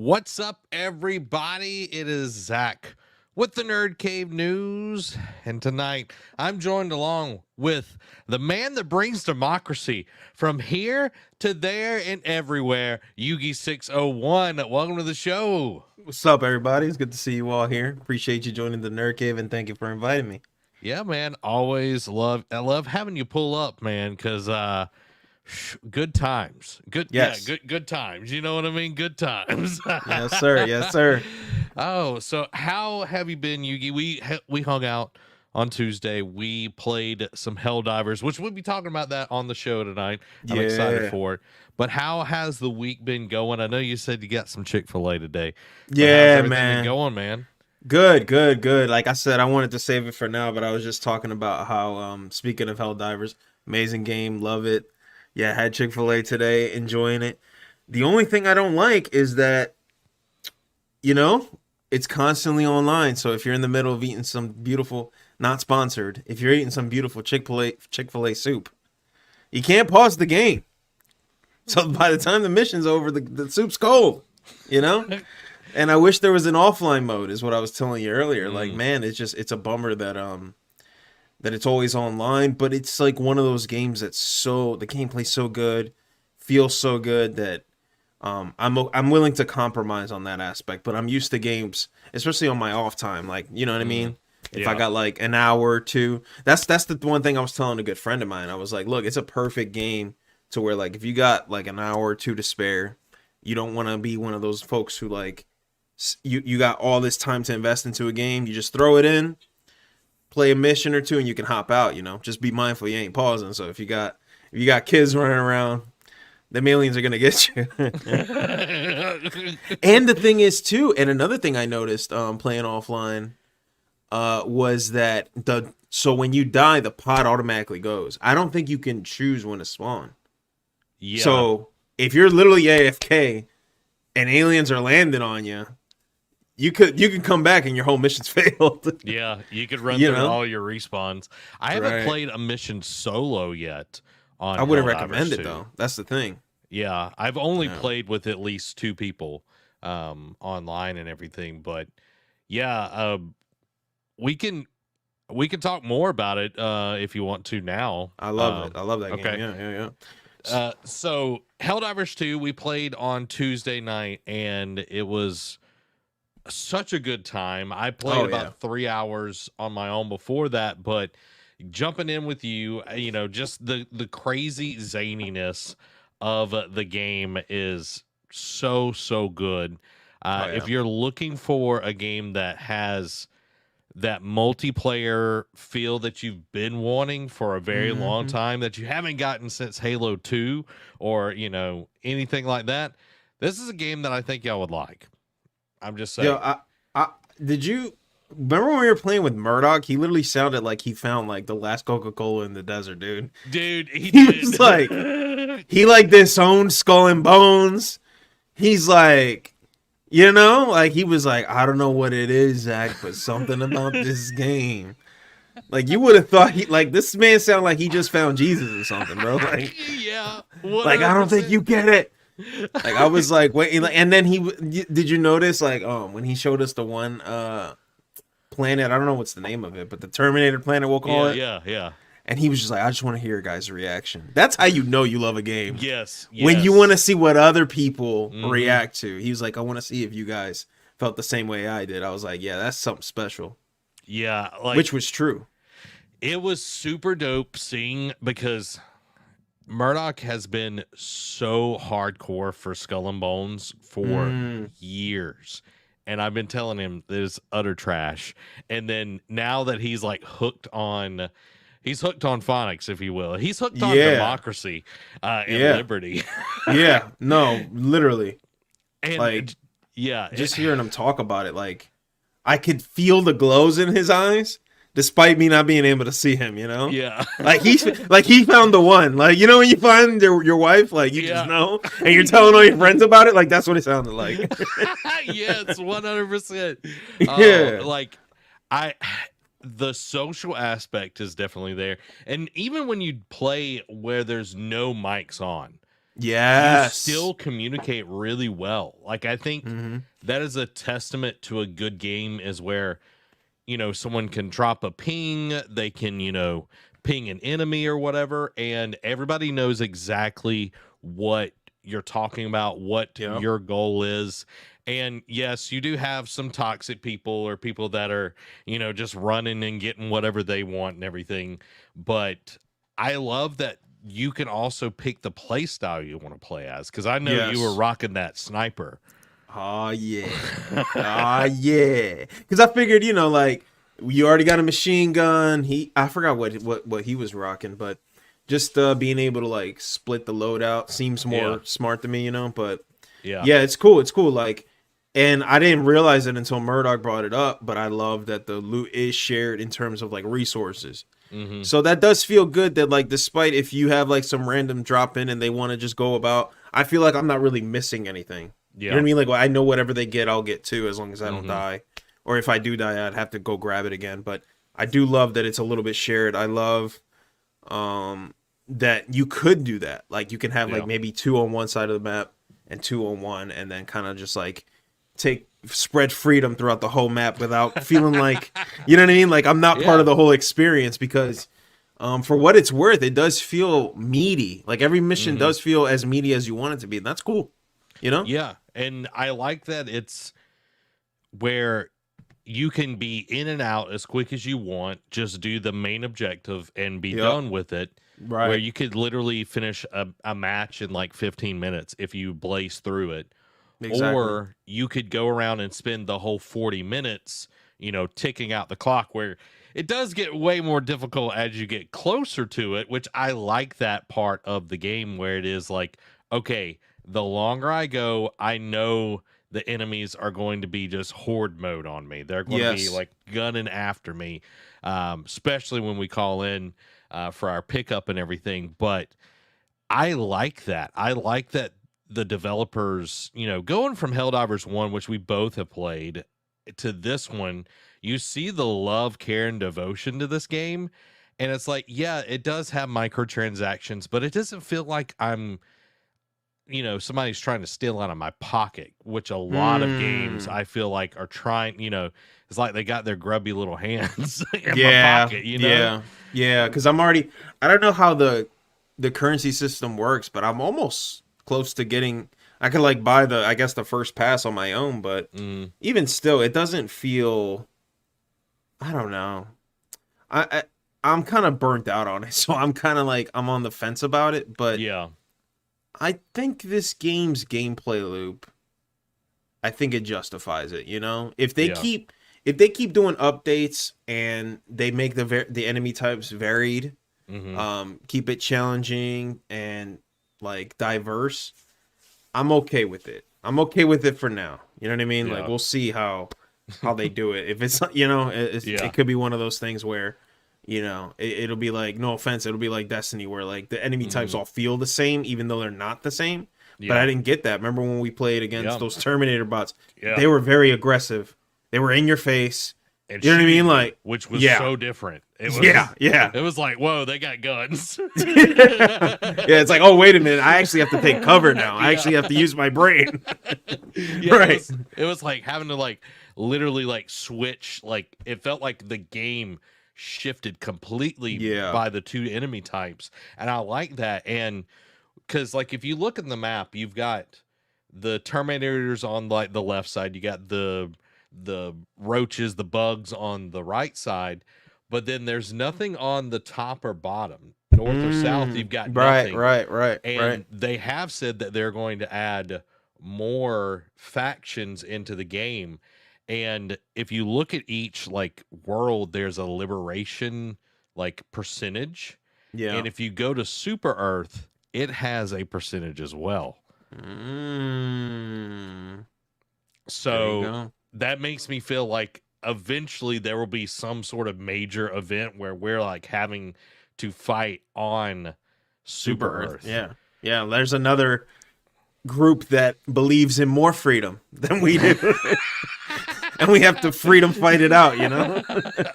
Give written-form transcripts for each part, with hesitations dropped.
What's up, everybody? It is Zach with the NerdCave News, and tonight I'm joined along with the man that brings democracy from here to there and everywhere, Yugi601. Welcome to the show. What's up, everybody? It's good to see you all here. Appreciate you joining the Nerd Cave, and thank you for inviting me. Yeah, man. I love having you pull up, man, because good times. Yes. Good times. You know what I mean? Good times. Yes, sir. Yes, sir. Oh, so how have you been, Yugi? We hung out on Tuesday. We played some Helldivers, which we'll be talking about that on the show tonight. I'm excited for it. But how has the week been going? I know you said you got some Chick-fil-A today. Yeah, how's man. been going, man? Good. Like I said, I wanted to save it for now, but I was just talking about how, speaking of Helldivers, amazing game, love it. Yeah, had Chick-fil-A today, enjoying it. The only thing I don't like is that, it's constantly online. So if you're in the middle of eating some beautiful, not sponsored, if you're eating some beautiful Chick-fil-A soup, you can't pause the game. So by the time the mission's over, the soup's cold, And I wish there was an offline mode, is what I was telling you earlier. Like, man, it's a bummer that that it's always online, but it's like one of those games that's the gameplay's so good, feels so good that I'm willing to compromise on that aspect. But I'm used to games, especially on my off time, like, you know what I mean? If I got like an hour or two, that's the one thing I was telling a good friend of mine. I was like, look, it's a perfect game to where, like, if you got like an hour or two to spare, you don't want to be one of those folks who, like, you got all this time to invest into a game. You just throw it in, play a mission or two, and you can hop out. Just be mindful you ain't pausing. So if you got kids running around, them aliens are gonna get you. And the thing is too, and another thing I noticed playing offline was that so when you die, the pod automatically goes. I don't think you can choose when to spawn. Yeah. So if you're literally AFK and aliens are landing on you, you can come back and your whole mission's failed. Yeah, you could run through all your respawns. I haven't played a mission solo yet. I wouldn't recommend it though. That's the thing. Yeah, I've only played with at least two people online and everything, but yeah, we can talk more about it if you want to now. I love it. I love that okay. game. Yeah. So Helldivers 2 we played on Tuesday night, and it was such a good time. I played about 3 hours on my own before that, but jumping in with you, just the crazy zaniness of the game is so good. If you're looking for a game that has that multiplayer feel that you've been wanting for a very long time, that you haven't gotten since Halo 2 or anything like that, this is a game that I think y'all would like. I'm just saying. Did you remember when we were playing with Murdoch? He literally sounded like he found like the last Coca-Cola in the desert, dude. He was like, he like disowned Skull and Bones. He's like, like he was like, I don't know what it is, Zach, but something about this game. Like, you would have thought this man sounded like he just found Jesus or something, bro. Like, yeah, 100%. Like, I don't think you get it. Like, I was like, wait, and then did you notice, like, when he showed us the one planet, I don't know what's the name of it, but the Terminator planet, we'll call it. Yeah. And he was just like, I just want to hear your guys' reaction. That's how you know you love a game. Yes. When you want to see what other people react to. He was like, I want to see if you guys felt the same way I did. I was like, yeah, that's something special. Yeah. Which was true. It was super dope seeing, because Murdoch has been so hardcore for Skull and Bones for years. And I've been telling him this utter trash. And then now that he's like hooked on phonics, if you will. He's hooked on democracy and liberty. Yeah. No, literally. And like, just hearing him talk about it, like, I could feel the glows in his eyes. Despite me not being able to see him, Yeah. like he found the one. Like, when you find your wife, like, you just know, and you're telling all your friends about it. Like, that's what it sounded like. Yeah, it's 100%. Yeah. Like, the social aspect is definitely there. And even when you play where there's no mics on, you Yes. still communicate really well. Like, I think that is a testament to a good game, is where, someone can drop a ping, they can, ping an enemy or whatever, and everybody knows exactly what you're talking about, what your goal is. And yes, you do have some toxic people, or people that are, just running and getting whatever they want and everything. But I love that you can also pick the play style you want to play as, because I know you were rocking that sniper. Oh, yeah. Oh, yeah. Because I figured, like, you already got a machine gun. I forgot what he was rocking, but just being able to, like, split the load out seems more smart to me, But yeah, it's cool. It's cool. Like, and I didn't realize it until Murdoch brought it up, but I love that the loot is shared in terms of, like, resources. So that does feel good that, like, despite if you have, like, some random drop in and they want to just go about, I feel like I'm not really missing anything. Yeah. You know what I mean? Like, well, I know whatever they get, I'll get too, as long as I don't die. Or if I do die, I'd have to go grab it again. But I do love that it's a little bit shared. I love that you could do that. Like, you can have, like, maybe 2 on one side of the map and 2 on one, and then kind of just, like, spread freedom throughout the whole map without feeling like, you know what I mean? Like, I'm not part of the whole experience, because for what it's worth, it does feel meaty. Like, every mission does feel as meaty as you want it to be. And that's cool. Yeah. And I like that it's where you can be in and out as quick as you want, just do the main objective and be done with it. Right. Where you could literally finish a match in like 15 minutes if you blaze through it. Exactly. Or you could go around and spend the whole 40 minutes, ticking out the clock, where it does get way more difficult as you get closer to it, which I like that part of the game, where it is like, okay, the longer I go, I know the enemies are going to be just horde mode on me. They're going to be like gunning after me, especially when we call in for our pickup and everything. But I like that. I like that the developers, going from Helldivers 1, which we both have played, to this one, you see the love, care, and devotion to this game. And it's like, yeah, it does have microtransactions, but it doesn't feel like I'm, somebody's trying to steal out of my pocket, which a lot of games I feel like are trying, it's like they got their grubby little hands in my pocket, Yeah, because I don't know how the currency system works, but I'm almost close to getting, I could like buy the first pass on my own, but even still, it doesn't feel, I don't know. I'm kind of burnt out on it, so I'm kind of like, I'm on the fence about it, but yeah. I think this game's gameplay loop, I think it justifies it, If they keep doing updates and they make the enemy types varied, keep it challenging and like diverse, I'm okay with it. I'm okay with it for now. You know what I mean? Yeah. Like, we'll see how they do it. If it's, it could be one of those things where, it'll be like, no offense, it'll be like Destiny, where like the enemy types all feel the same, even though they're not the same. Yeah. But I didn't get that. Remember when we played against those Terminator bots? Yeah. They were very aggressive. They were in your face. And you know what I mean? Like, which was so different. It was, It was like, whoa, they got guns. It's like, oh, wait a minute. I actually have to take cover now. I actually have to use my brain. Right. It was like having to like literally like switch. Like, it felt like the game shifted completely by the two enemy types. And I like that. And because like, if you look at the map, you've got the Terminators on like the left side. You got the roaches, the bugs on the right side, but then there's nothing on the top or bottom, north or south. You've got nothing. Right. And they have said that they're going to add more factions into the game. And if you look at each like world, there's a liberation like percentage. Yeah. And if you go to Super Earth, it has a percentage as well. So that makes me feel like eventually there will be some sort of major event where we're like having to fight on Super Earth. Yeah. There's another group that believes in more freedom than we do. And we have to freedom fight it out,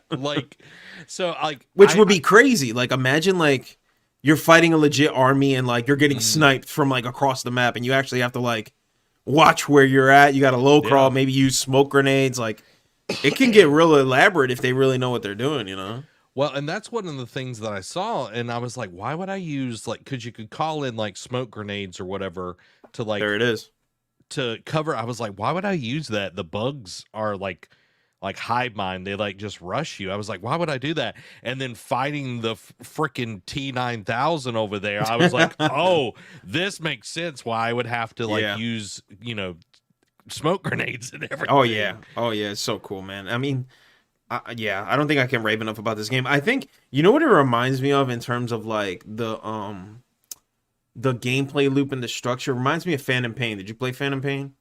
like, so like, which would be crazy. Like, imagine like you're fighting a legit army and like you're getting sniped from like across the map, and you actually have to like watch where you're at. You got to low crawl, maybe use smoke grenades. Like it can get real elaborate if they really know what they're doing, you know? Well, and that's one of the things that I saw, and I was like, why would I use like, because you could call in like smoke grenades or whatever to like, there it is, to cover. I was like, why would I use that? The bugs are like hive mind. They like just rush you. I was like, why would I do that? And then fighting the freaking T-9000 over there, I was like, oh, this makes sense why I would have to like use, you know, smoke grenades and everything. Oh yeah, it's so cool, man. I mean, I don't think I can rave enough about this game. I think, you know what it reminds me of in terms of like the gameplay loop and the structure? It reminds me of Phantom Pain. Did you play Phantom Pain?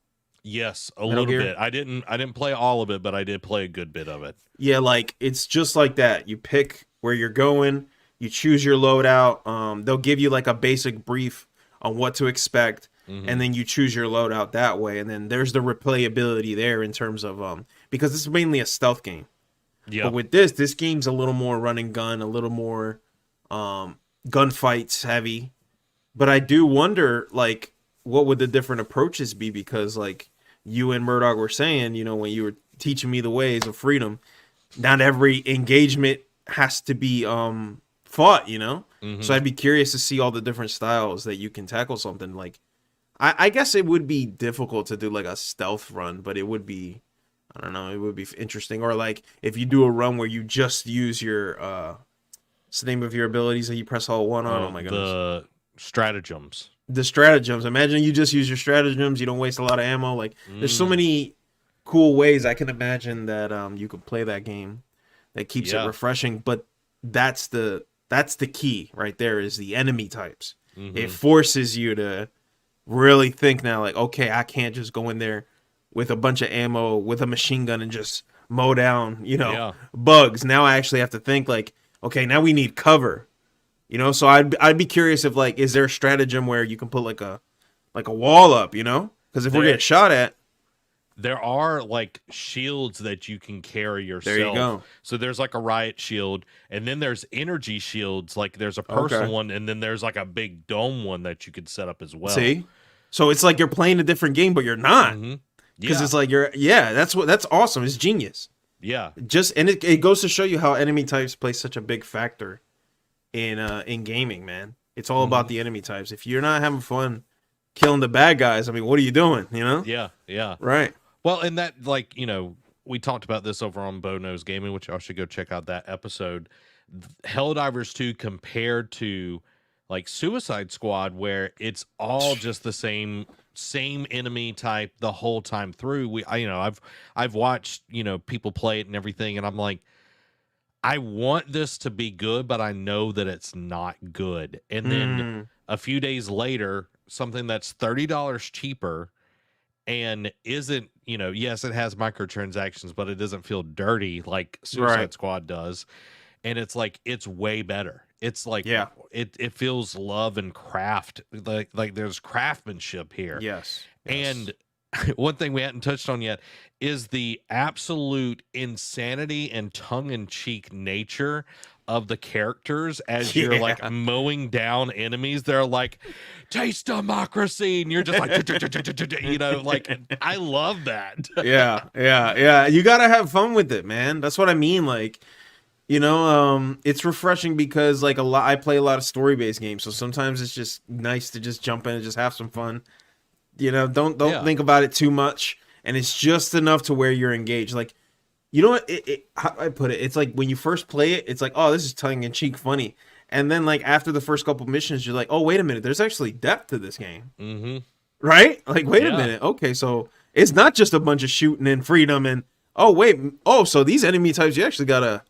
Yes, a little bit. I didn't play all of it, but I did play a good bit of it. Yeah, like it's just like that. You pick where you're going, you choose your loadout. They'll give you like a basic brief on what to expect, and then you choose your loadout that way. And then there's the replayability there in terms of because this is mainly a stealth game. Yeah. But with this game's a little more run and gun, a little more gunfights heavy. But I do wonder, like, what would the different approaches be? Because like you and Murdoch were saying, you know, when you were teaching me the ways of freedom, not every engagement has to be fought, you know? So I'd be curious to see all the different styles that you can tackle something. Like, I guess it would be difficult to do like a stealth run, but it would be, I don't know, it would be interesting. Or like if you do a run where you just use your, what's the name of your abilities that you press all one on? Oh my goodness. The stratagems. The stratagems. Imagine you just use your stratagems. You don't waste a lot of ammo. Like there's so many cool ways I can imagine that you could play that game that keeps it refreshing. But that's the key right there, is the enemy types. It forces you to really think now, like, okay, I can't just go in there with a bunch of ammo with a machine gun and just mow down, you know, bugs. Now I actually have to think like, okay, now we need cover. You know, so I'd be curious if like, is there a stratagem where you can put like a wall up, you know? Because if we're getting shot at, there are like shields that you can carry yourself. There you go. So there's like a riot shield, and then there's energy shields. Like there's a personal one, and then there's like a big dome one that you could set up as well. See, so it's like you're playing a different game, but you're not, because it's like that's awesome. It's genius. Yeah, and it goes to show you how enemy types play such a big factor in gaming, man. It's all about the enemy types. If you're not having fun killing the bad guys, I mean, what are you doing, you know? Yeah. Right. Well, and that, like, you know, we talked about this over on Bo Knows Gaming, which y'all should go check out that episode. Helldivers 2 compared to, like, Suicide Squad, where it's all just the same enemy type the whole time through. I've watched, you know, people play it and everything, and I'm like, I want this to be good, but I know that it's not good. And then a few days later, something that's $30 cheaper and isn't, you know, yes, it has microtransactions, but it doesn't feel dirty like Suicide Squad does. And it's like, it's way better. It's like, it feels love and craft. Like there's craftsmanship here. Yes. And one thing we hadn't touched on yet is the absolute insanity and tongue-in-cheek nature of the characters as you're like mowing down enemies. They're like, taste democracy, and you're just like, you know, like, I love that. Yeah. You gotta have fun with it, man. That's what I mean. Like, you know, it's refreshing because like I play a lot of story-based games, so sometimes it's just nice to just jump in and just have some fun. You know, don't think about it too much, and it's just enough to where you're engaged. Like, you know what? How I put it, it's like when you first play it, it's like, oh, this is tongue in cheek funny, and then like after the first couple missions, you're like, oh, wait a minute, there's actually depth to this game, right? Like, wait a minute, okay, so it's not just a bunch of shooting and freedom, and so these enemy types, you actually gotta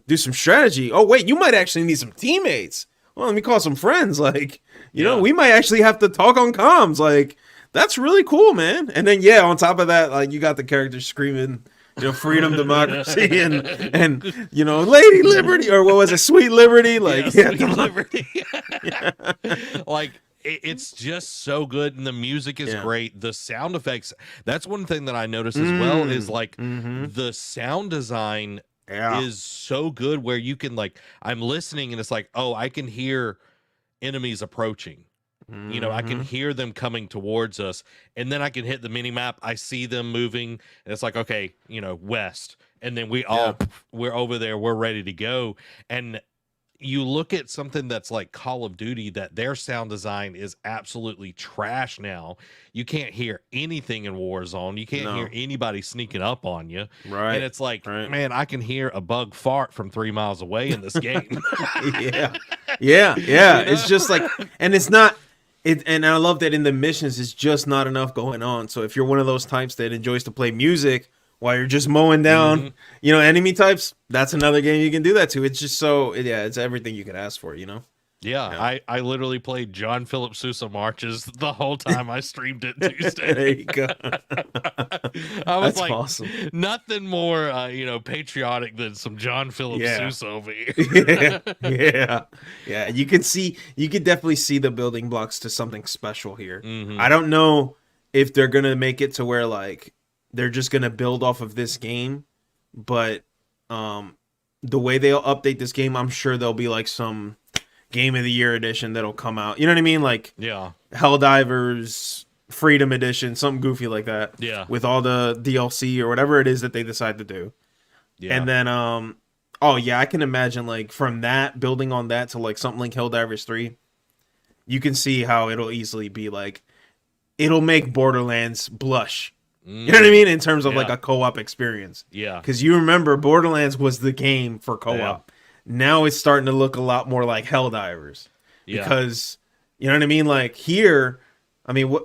do some strategy. Oh wait, you might actually need some teammates. Well, let me call some friends. Like, you know, we might actually have to talk on comms. Like, that's really cool, man. And then on top of that, like, you got the characters screaming, you know, freedom, democracy, and you know, Lady Liberty, or what was it, Sweet Liberty? Like, Sweet Liberty. Like, it's just so good, and the music is great. The sound effects. That's one thing that I noticed as well is like the sound design is so good, where you can, like, I'm listening and it's like, oh, I can hear enemies approaching. You know, I can hear them coming towards us, and then I can hit the mini map. I see them moving, and it's like, okay, you know, west, and then we're over there, we're ready to go. And you look at something that's like Call of Duty, that their sound design is absolutely trash now. You can't hear anything in Warzone. You can't hear anybody sneaking up on you. Right. And it's like, man, I can hear a bug fart from 3 miles away in this game. Yeah. You know? It's just like, and it's not. And I love that in the missions, it's just not enough going on. So if you're one of those types that enjoys to play music while you're just mowing down, you know, enemy types, that's another game you can do that to. It's just it's everything you could ask for, you know? Yeah. I literally played John Philip Sousa marches the whole time I streamed it Tuesday. There you go. I was that's like, awesome. Nothing more, patriotic than some John Philip Sousa over here. Yeah. You could definitely see the building blocks to something special here. Mm-hmm. I don't know if they're going to make it to where, like, they're just going to build off of this game, but the way they'll update this game, I'm sure there'll be, like, some Game of the Year edition that'll come out. You know what I mean? Like, Helldivers Freedom Edition, something goofy like that. Yeah. With all the DLC or whatever it is that they decide to do. Yeah. And then, I can imagine, like, from that, building on that to, like, something like Helldivers 3, you can see how it'll easily be, like, it'll make Borderlands blush. You know what I mean? In terms of, like, a co-op experience. Yeah. Because you remember, Borderlands was the game for co-op. Yeah. Now it's starting to look a lot more like Helldivers. Yeah. Because, you know what I mean? Like, here, I mean,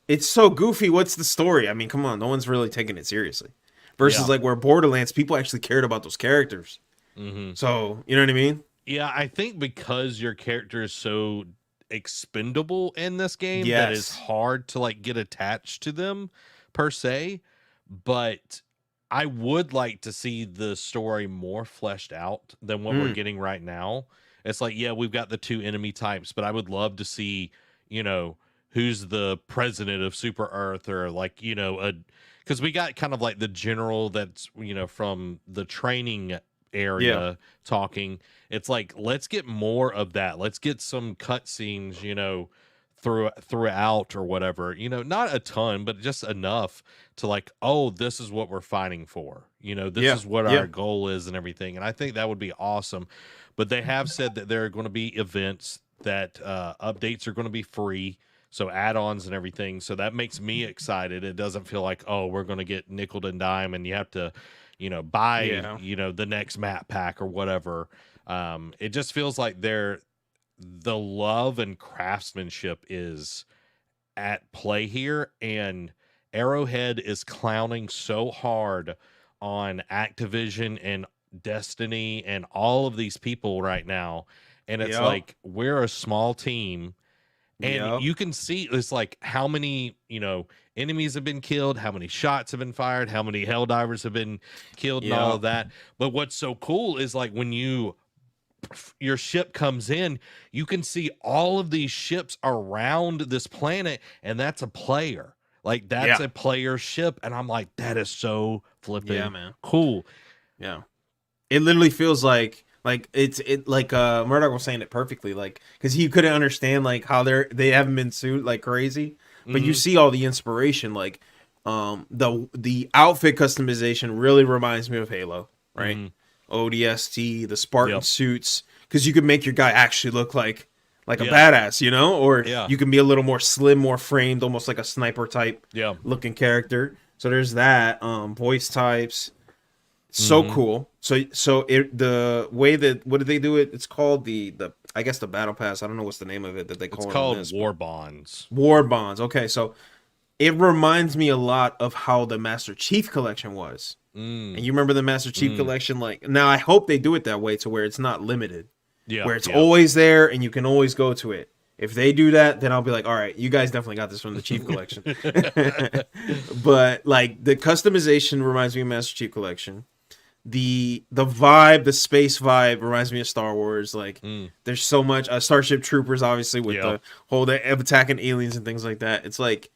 it's so goofy. What's the story? I mean, come on. No one's really taking it seriously. Versus, like, where Borderlands, people actually cared about those characters. Mm-hmm. So, you know what I mean? Yeah, I think because your character is so expendable in this game that it's hard to, like, get attached to them, per se. But I would like to see the story more fleshed out than what we're getting right now. It's like, we've got the 2 enemy types, but I would love to see, you know, who's the president of Super Earth, or, like, you know, because we got kind of like the general that's, you know, from the training area talking. It's like, let's get more of that. Let's get some cutscenes, you know, throughout or whatever, you know, not a ton, but just enough to, like, oh, this is what we're fighting for, you know, this is what our goal is and everything. And I think that would be awesome. But they have said that there are going to be events, that updates are going to be free, so add-ons and everything. So that makes me excited. It doesn't feel like, oh, we're going to get nickel and dime and you have to, you know, buy you know, the next map pack or whatever. It just feels like the love and craftsmanship is at play here, and Arrowhead is clowning so hard on Activision and Destiny and all of these people right now, and it's like, we're a small team, and you can see it's like how many, you know, enemies have been killed, how many shots have been fired, how many Helldivers have been killed, and all of that. But what's so cool is, like, when your ship comes in, you can see all of these ships around this planet, and that's a player. Like, that's a player ship, and I'm like, that is so flipping cool. Yeah, it literally feels like Murdoch was saying it perfectly, like, because he couldn't understand, like, how they haven't been sued like crazy, but you see all the inspiration, like, the outfit customization really reminds me of Halo, right? ODST, the Spartan suits, because you could make your guy actually look like a badass, you know, or you can be a little more slim, more framed, almost like a sniper type looking character. So there's that. Voice types, so cool. So the way that, what did they do it? It's called the I guess the battle pass. I don't know what's the name of it that they call it. It's called War Bonds. War Bonds. Okay, so it reminds me a lot of how the Master Chief Collection was. And you remember the Master Chief Collection? Like, now I hope they do it that way to where it's not limited. Where it's always there and you can always go to it. If they do that, then I'll be like, all right, you guys definitely got this from the Chief Collection. But, like, the customization reminds me of Master Chief Collection. The vibe, the space vibe reminds me of Star Wars. Like, there's so much. Starship Troopers, obviously, with the whole attacking aliens and things like that. It's like,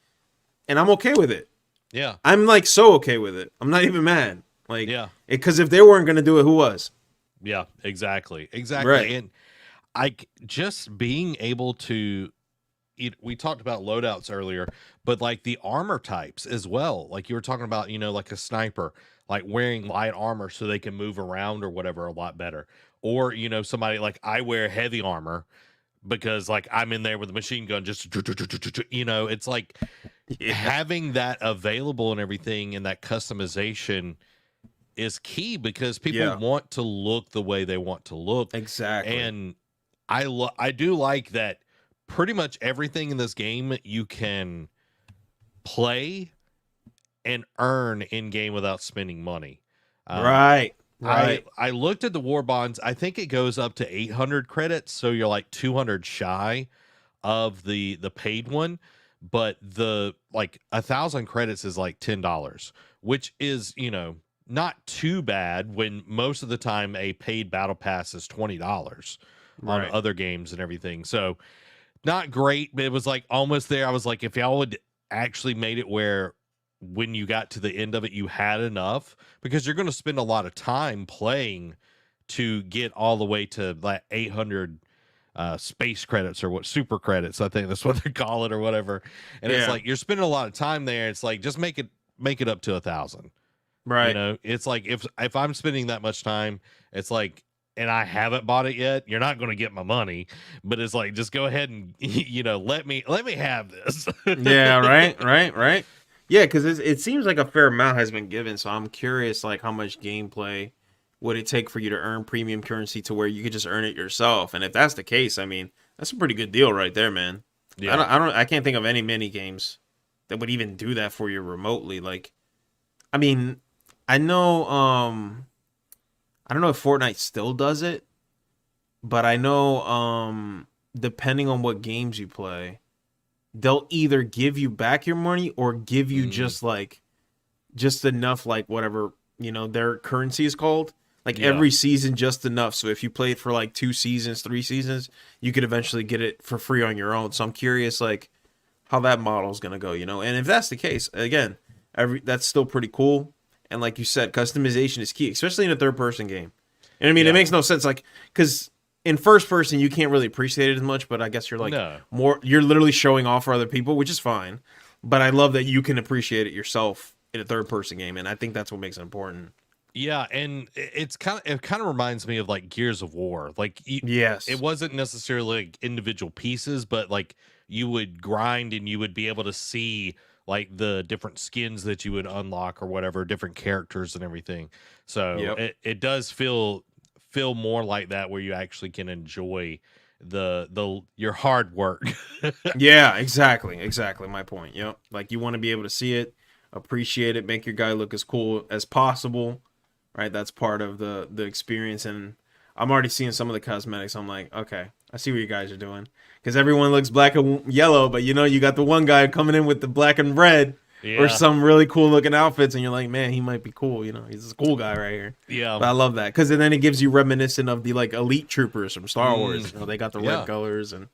and I'm okay with it. Yeah. I'm, like, so okay with it. I'm not even mad. Like, because if they weren't going to do it, who was? Yeah, exactly. Right. And just being able to, we talked about loadouts earlier, but like the armor types as well. Like you were talking about, like a sniper, like wearing light armor so they can move around or whatever a lot better. Or, somebody like I wear heavy armor because like I'm in there with a machine gun, just, it's like having that available and everything, and that customization is key because people want to look the way they want to look. Exactly. And I do like that pretty much everything in this game you can play and earn in game without spending money. Right. I looked at the war bonds. I think it goes up to 800 credits, so you're like 200 shy of the paid one. But the like 1,000 credits is like $10, which is not too bad when most of the time a paid battle pass is $20 on other games and everything. So not great, but it was like almost there. I was like, if y'all would actually made it where when you got to the end of it, you had enough, because you're going to spend a lot of time playing to get all the way to like 800 space credits, or what, super credits, I think that's what they call it or whatever. And it's like, you're spending a lot of time there. It's like, just make it up to 1,000. Right. It's like, if I'm spending that much time, it's like, and I haven't bought it yet, you're not going to get my money, but it's like, just go ahead and, let me have this. Yeah. Right. Yeah. Cause it seems like a fair amount has been given. So I'm curious, like how much gameplay would it take for you to earn premium currency to where you could just earn it yourself? And if that's the case, I mean, that's a pretty good deal right there, man. Yeah. I can't think of any mini games that would even do that for you remotely. Like, I mean, I don't know if Fortnite still does it, but I know depending on what games you play, they'll either give you back your money or give you just enough, like whatever, their currency is called. Like every season, just enough. So if you played for like 2 seasons, 3 seasons, you could eventually get it for free on your own. So I'm curious, like, how that model is going to go, And if that's the case, again, that's still pretty cool. And like you said, customization is key, especially in a third-person game. And I mean, it makes no sense, like, because in first person you can't really appreciate it as much. But I guess you're like you're literally showing off for other people, which is fine. But I love that you can appreciate it yourself in a third-person game, and I think that's what makes it important. Yeah, and it kind of reminds me of like Gears of War. Like, it wasn't necessarily like individual pieces, but like you would grind and you would be able to see like the different skins that you would unlock or whatever, different characters and everything. So it does feel more like that, where you actually can enjoy your hard work. Yeah, exactly my point. Yep. Like, you want to be able to see it, appreciate it, make your guy look as cool as possible, right? That's part of the experience. And I'm already seeing some of the cosmetics. I'm like, okay, I see what you guys are doing, because everyone looks black and yellow, but you got the one guy coming in with the black and red or some really cool looking outfits, and you're like, man, he might be cool. He's a cool guy right here. Yeah, but I love that, because then it gives you reminiscent of the like elite troopers from Star Wars. They got the red colors, and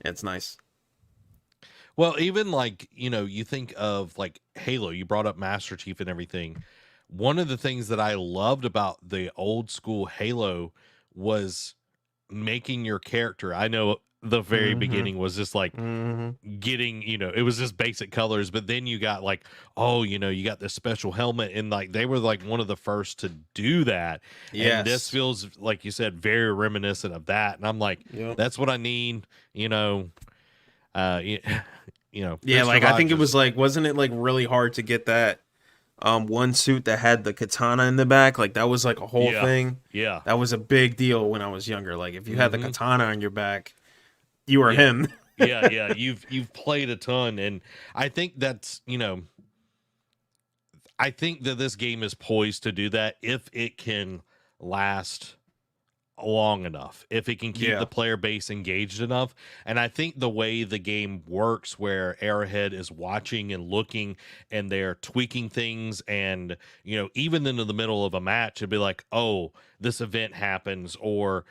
it's nice. Well, even like, you think of like Halo, you brought up Master Chief and everything. One of the things that I loved about the old school Halo was making your character. I know the very beginning was just like getting, it was just basic colors, but then you got like, you got this special helmet, and like they were like one of the first to do that. Yes. And this feels, like you said, very reminiscent of that. And I'm like, that's what I need, Yeah, like I think it was like, wasn't it like really hard to get that one suit that had the katana in the back? Like, that was like a whole thing. Yeah, that was a big deal when I was younger. Like, if you had the katana on your back, you were him. yeah, you've played a ton, and I think that's I think that this game is poised to do that if it can last long enough, if it can keep the player base engaged enough. And I think the way the game works, where Arrowhead is watching and looking, and they're tweaking things, and even into the middle of a match, it'd be like, oh, this event happens, or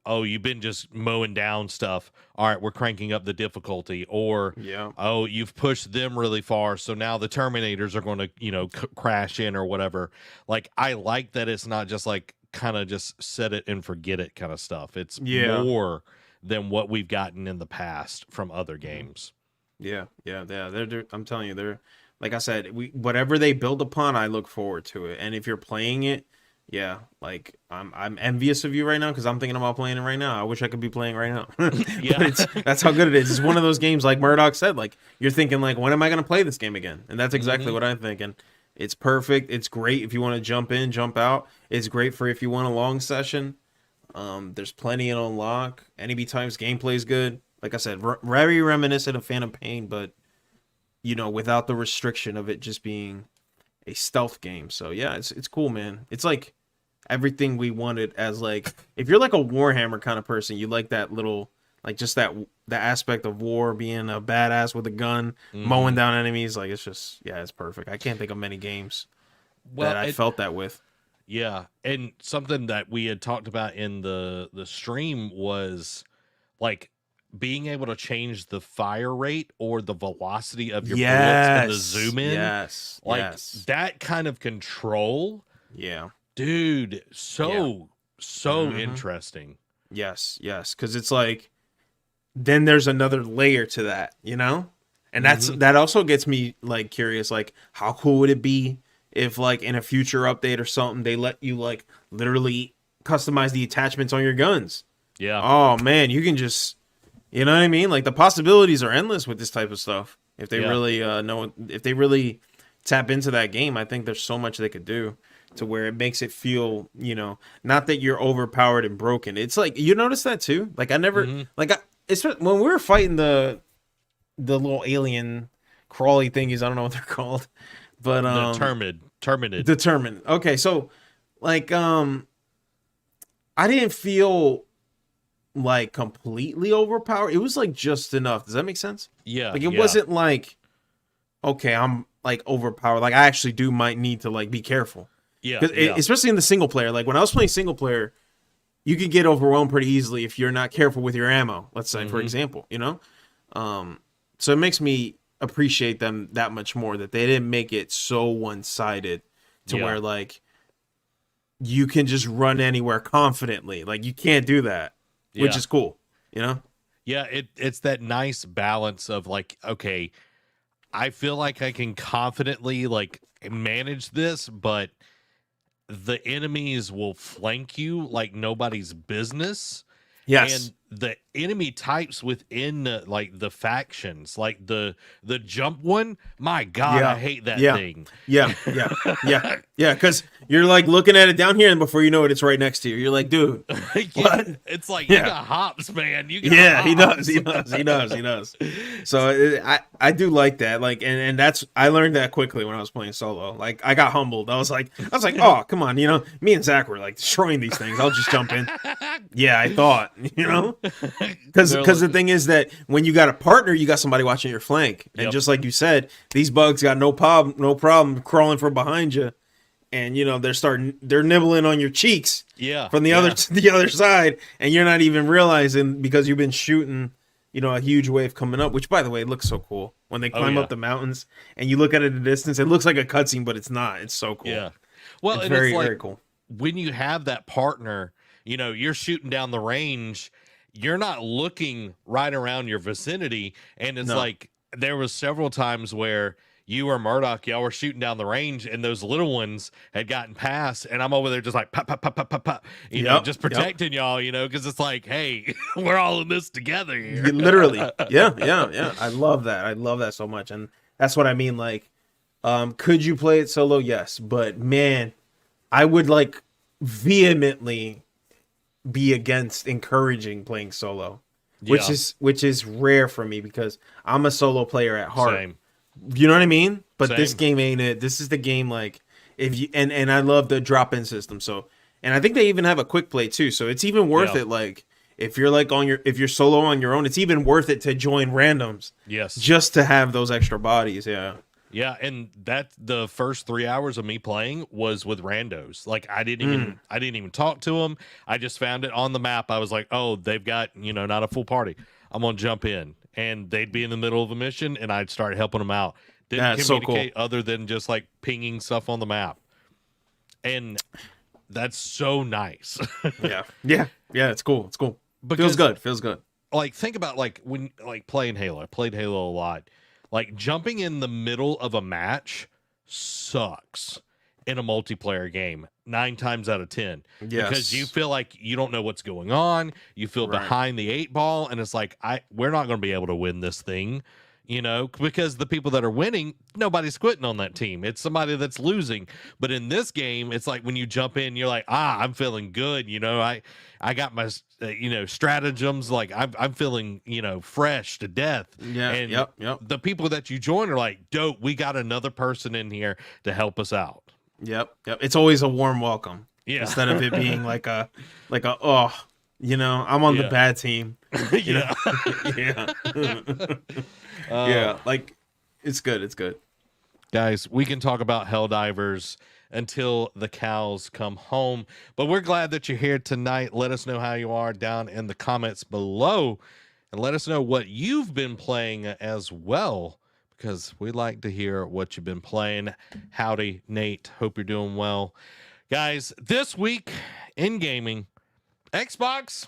oh, you've been just mowing down stuff, all right, we're cranking up the difficulty, or oh, you've pushed them really far, so now the Terminators are going to crash in or whatever. Like, I like that it's not just like kind of just set it and forget it kind of stuff. It's Yeah. more than what we've gotten in the past from other games. Yeah. I'm telling you, they're like I said, whatever they build upon, I look forward to it. And if you're playing it, yeah, like I'm envious of you right now because I'm thinking about playing it right now. I wish I could be playing right now. Yeah, but that's how good it is. It's one of those games, like Murdoch said, like you're thinking, like, when am I going to play this game again? And that's exactly what I'm thinking. It's perfect. It's great if you want to jump in, jump out. It's great for if you want a long session. There's plenty to unlock. Enemy times gameplay is good. Like I said, very reminiscent of Phantom Pain, but without the restriction of it just being a stealth game. So yeah, it's cool, man. It's like everything we wanted as, like, if you're like a Warhammer kind of person, you like that little, like, just the aspect of war, being a badass with a gun, mowing down enemies. Like, it's just, yeah, it's perfect. I can't think of many games that I felt that with. Yeah, and something that we had talked about in the stream was, like, being able to change the fire rate or the velocity of your bullets and the zoom in. Yes. Like, that kind of control. Yeah. Dude, so interesting. Yes, because it's like, then there's another layer to that, and that also gets me, like, curious, like, how cool would it be if, like, in a future update or something, they let you, like, literally customize the attachments on your guns. Yeah. Oh man, you can just, you know what I mean? Like, the possibilities are endless with this type of stuff. If they really if they really tap into that game, I think there's so much they could do to where it makes it feel, not that you're overpowered and broken. It's like, you notice that too? Like, I never, it's when we were fighting the little alien crawly thingies, I don't know what they're called, but Determined. Okay, so, like, I didn't feel like completely overpowered. It was like just enough. Does that make sense? Yeah. Like, it wasn't like, okay, I'm like overpowered. Like, I actually might need to, like, be careful. Yeah, especially in the single player. Like, when I was playing single player, you could get overwhelmed pretty easily if you're not careful with your ammo, let's say, for example, so it makes me appreciate them that much more, that they didn't make it so one-sided to where, like, you can just run anywhere confidently. Like, you can't do that, which is cool, Yeah, it's that nice balance of, like, okay, I feel like I can confidently, like, manage this, but the enemies will flank you like nobody's business. Yes. And the enemy types within like the factions, like the jump one, my God, I hate that thing. Yeah. Because you're like looking at it down here, and before you know it, it's right next to you. You're like, dude, what? It's like, you got hops, man. You got hops. He does. So I do like that. Like, and that's, I learned that quickly when I was playing solo. Like, I got humbled. I was like, oh, come on, me and Zach were like destroying these things. I'll just jump in. Yeah, I thought, because the thing is that when you got a partner, you got somebody watching your flank, and just like you said, these bugs got no problem crawling from behind you, and they're nibbling on your cheeks, from the other side, and you're not even realizing because you've been shooting, a huge wave coming up. Which, by the way, looks so cool when they climb up the mountains, and you look at it at a distance. It looks like a cutscene, but it's not. It's so cool. Yeah, well, it's very very cool when you have that partner. You're shooting down the range. You're not looking right around your vicinity. And it's like, there was several times where you or Murdoch, y'all were shooting down the range, and those little ones had gotten past, and I'm over there just like, pop, pop, pop, pop, pop, pop, just protecting y'all, because it's like, hey, we're all in this together here. Literally. Yeah. I love that. I love that so much. And that's what I mean. Like, could you play it solo? Yes. But, man, I would, like, vehemently be against encouraging playing solo, which is rare for me because I'm a solo player at heart. Same. You know what I mean? But this game ain't it. This is the game, like, if you and I love the drop-in system. So, and I think they even have a quick play too. So it's even worth it. Like, if you're like if you're solo on your own, it's even worth it to join randoms. Yes. Just to have those extra bodies. Yeah. Yeah, and that the first 3 hours of me playing was with randos. Like, I didn't even talk to them. I just found it on the map. I was like, oh, they've got, not a full party. I'm gonna jump in, and they'd be in the middle of a mission, and I'd start helping them out. Didn't communicate other than just like pinging stuff on the map. And that's so nice. Yeah. It's cool. It's cool. Because, Feels good. Like, think about like when like playing Halo. I played Halo a lot. Like jumping in the middle of a match sucks in a multiplayer game 9 times out of 10. Yes. Because you feel like you don't know what's going on. You feel behind the 8 ball, and it's like we're not going to be able to win this thing. Because the people that are winning, nobody's quitting on that team. It's somebody that's losing. But in this game, it's like when you jump in, you're like, I'm feeling good. I got my, stratagems. Like I'm feeling, fresh to death. Yeah. And yep. the people that you join are like, dope. We got another person in here to help us out. Yep. It's always a warm welcome. Yeah. Instead of it being like a, I'm on the bad team. Yeah. Yeah. Like it's good. It's good. Guys, we can talk about Helldivers until the cows come home, but we're glad that you're here tonight. Let us know how you are down in the comments below, and let us know what you've been playing as well, because we'd like to hear what you've been playing. Howdy, Nate. Hope you're doing well. Guys, this week in gaming, Xbox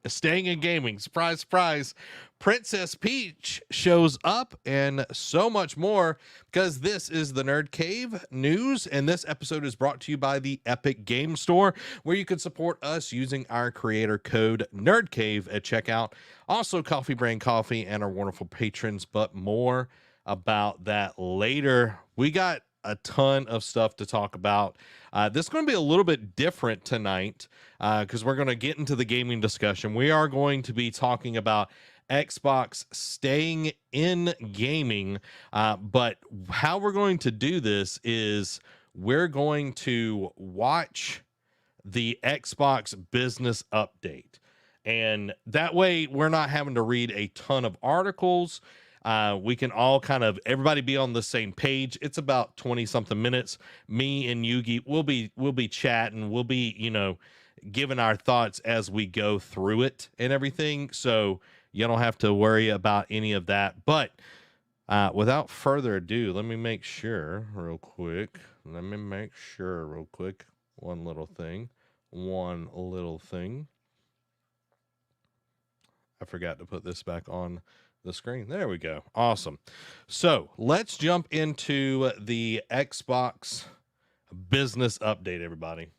is staying in gaming. Surprise, surprise. Princess Peach shows up and so much more, because this is the Nerd Cave news, and this episode is brought to you by the Epic Game Store, where you can support us using our creator code NerdCave at checkout. Also, Coffee Brain Coffee and our wonderful patrons, but more about that later. We got a ton of stuff to talk about. This is going to be a little bit different tonight, because we're going to get into the gaming discussion. We are going to be talking about Xbox staying in gaming, but how we're going to do this is we're going to watch the Xbox business update, and that way we're not having to read a ton of articles. We can all everybody be on the same page. It's about 20 something minutes. Me and Yugi will be chatting. We'll be, giving our thoughts as we go through it and everything. So you don't have to worry about any of that. But without further ado, let me make sure real quick. One little thing. I forgot to put this back on the screen. There we go. Awesome. So let's jump into the Xbox business update, everybody.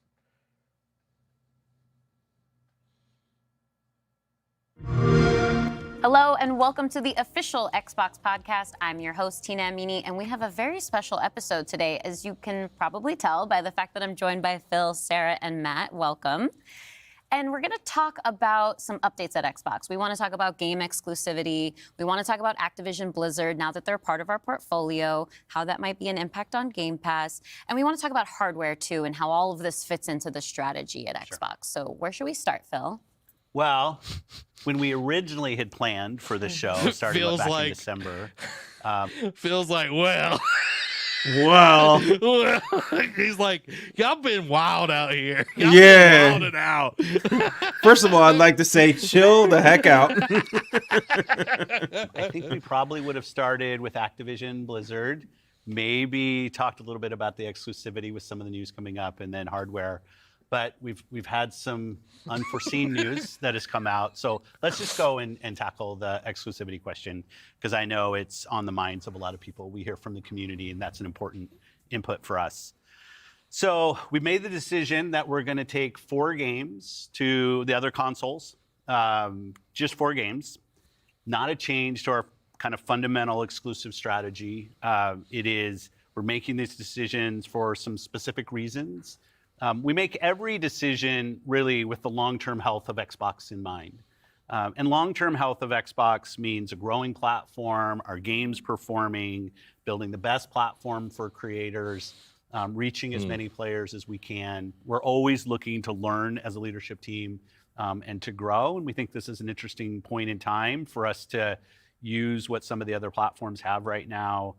Hello and welcome to the official Xbox podcast. I'm your host, Tina Amini, and we have a very special episode today, as you can probably tell by the fact that I'm joined by Phil, Sarah, and Matt. Welcome. And we're going to talk about some updates at Xbox. We want to talk about game exclusivity. We want to talk about Activision Blizzard, now that they're part of our portfolio, how that might be an impact on Game Pass. And we want to talk about hardware, too, and how all of this fits into the strategy at Xbox. So where should we start, Phil? Well, when we originally had planned for the show, starting back in December. Feels like, well... Well, he's like, y'all been wild out here. Y'all been wilding out. First of all, I'd like to say, chill the heck out. I think we probably would have started with Activision Blizzard, maybe talked a little bit about the exclusivity with some of the news coming up, and then hardware. But we've had some unforeseen news that has come out. So let's just go and tackle the exclusivity question, because I know it's on the minds of a lot of people. We hear from the community, and that's an important input for us. So we made the decision that we're going to take 4 games to the other consoles, just 4 games, not a change to our kind of fundamental exclusive strategy. We're making these decisions for some specific reasons. We make every decision really with the long-term health of Xbox in mind. And long-term health of Xbox means a growing platform, our games performing, building the best platform for creators, reaching as many players as we can. We're always looking to learn as a leadership team and to grow. And we think this is an interesting point in time for us to use what some of the other platforms have right now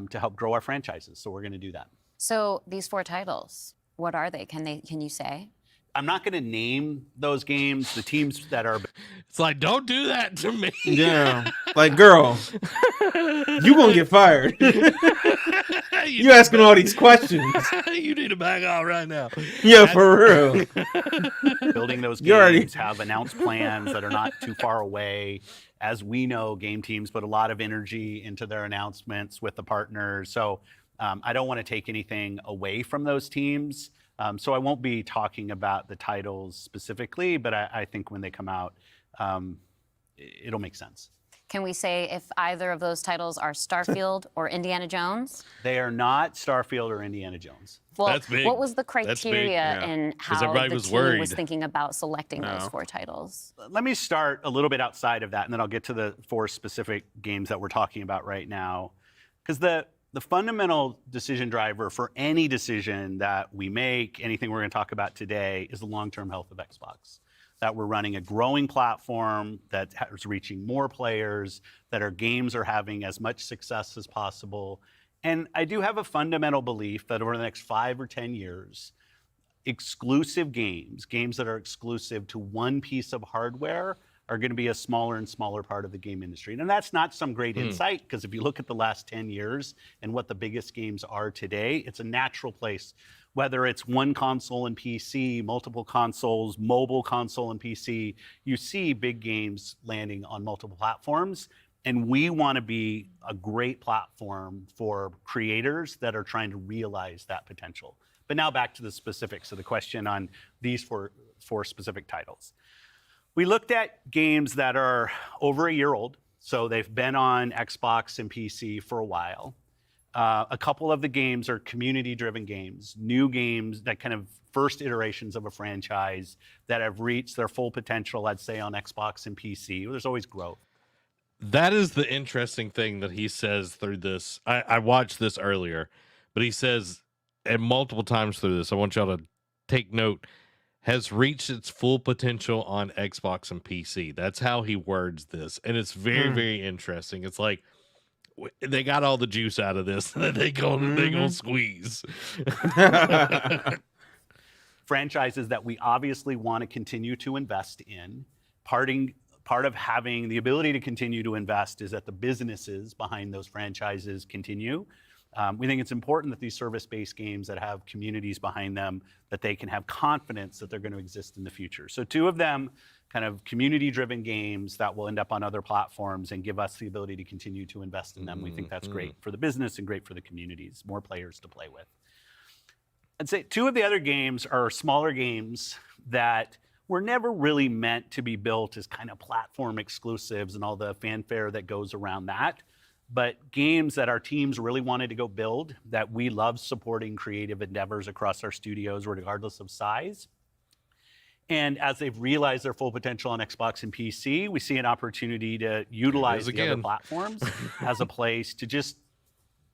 to help grow our franchises. So we're going to do that. So these 4 titles, what are they? Can you say? I'm not going to name those games, the teams that are. It's like, don't do that to me. Yeah. Like, girl, you going to get fired. You asking all these questions. You need to back off right now. Yeah, for real. Building those You already- games, have announced plans that are not too far away. As we know, game teams put a lot of energy into their announcements with the partners. So I don't want to take anything away from those teams. So I won't be talking about the titles specifically, but I think when they come out, it'll make sense. Can we say if either of those titles are Starfield or Indiana Jones? They are not Starfield or Indiana Jones. Well, That's big. what was the That's big, criteria yeah. in 'Cause how everybody the was team worried. was thinking about selecting those Oh. 4 titles? Let me start a little bit outside of that, and then I'll get to the 4 specific games that we're talking about right now. Because the fundamental decision driver for any decision that we make, anything we're going to talk about today, is the long-term health of Xbox. That we're running a growing platform that is reaching more players, that our games are having as much success as possible. And I do have a fundamental belief that over the next 5 or 10 years, exclusive games that are exclusive to one piece of hardware, are going to be a smaller and smaller part of the game industry. And that's not some great insight, because if you look at the last 10 years and what the biggest games are today, it's a natural place. Whether it's one console and PC, multiple consoles, mobile console and PC, you see big games landing on multiple platforms. And we want to be a great platform for creators that are trying to realize that potential. But now back to the specifics of the question on these four specific titles. We looked at games that are over a year old, so they've been on Xbox and PC for a while. A couple of the games are community-driven games, new games that kind of first iterations of a franchise that have reached their full potential, I'd say, on Xbox and PC. There's always growth. That is the interesting thing that he says through this. I watched this earlier, but he says, and multiple times through this, I want y'all to take note, has reached its full potential on Xbox and PC. That's how he words this. And it's very, very interesting. It's like, they got all the juice out of this that they gonna squeeze. Franchises that we obviously want to continue to invest in. Part of having the ability to continue to invest is that the businesses behind those franchises continue. We think it's important that these service-based games that have communities behind them, that they can have confidence that they're going to exist in the future. So 2 of them, kind of community-driven games that will end up on other platforms and give us the ability to continue to invest in them. We think that's great for the business and great for the communities, more players to play with. I'd say 2 of the other games are smaller games that were never really meant to be built as kind of platform exclusives and all the fanfare that goes around that. But games that our teams really wanted to go build, that we love supporting creative endeavors across our studios, regardless of size. And as they've realized their full potential on Xbox and PC, we see an opportunity to utilize the other platforms as a place to just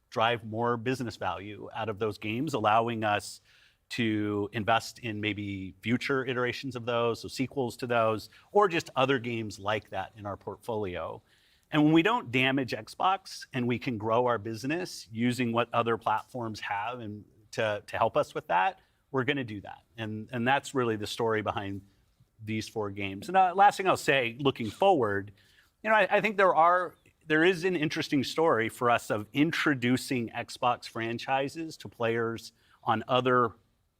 drive more business value out of those games, allowing us to invest in maybe future iterations of those, so sequels to those, or just other games like that in our portfolio. And when we don't damage Xbox and we can grow our business using what other platforms have and to help us with that, we're going to do that. And that's really the story behind these 4 games. And last thing I'll say, looking forward, I think there is an interesting story for us of introducing Xbox franchises to players on other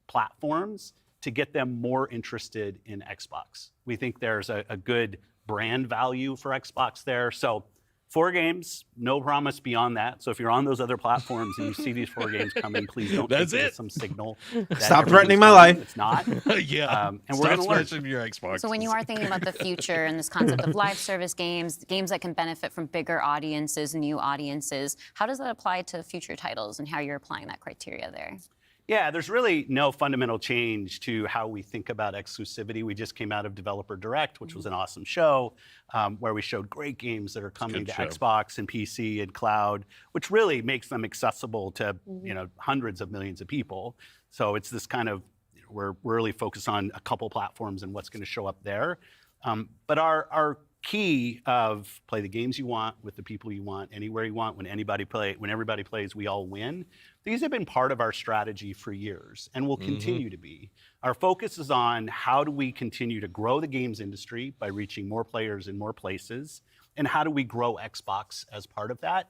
platforms to get them more interested in Xbox. We think there's a good brand value for Xbox there. So 4 games, no promise beyond that. So if you're on those other platforms and you see these 4 games coming, please don't take it as some signal. Stop threatening my life. It's not. Yeah. And we're going to learn. Smashing your Xbox. So when you are thinking about the future and this concept of live service games that can benefit from bigger audiences, new audiences, how does that apply to future titles and how you're applying that criteria there? Yeah, there's really no fundamental change to how we think about exclusivity. We just came out of Developer Direct, which was an awesome show, where we showed great games that are coming to Xbox and PC and cloud, which really makes them accessible to hundreds of millions of people. So it's this kind of, we're really focused on a couple platforms and what's going to show up there. But our key of play the games you want with the people you want, anywhere you want, when everybody plays, we all win. These have been part of our strategy for years and will continue to be. Our focus is on how do we continue to grow the games industry by reaching more players in more places, and how do we grow Xbox as part of that.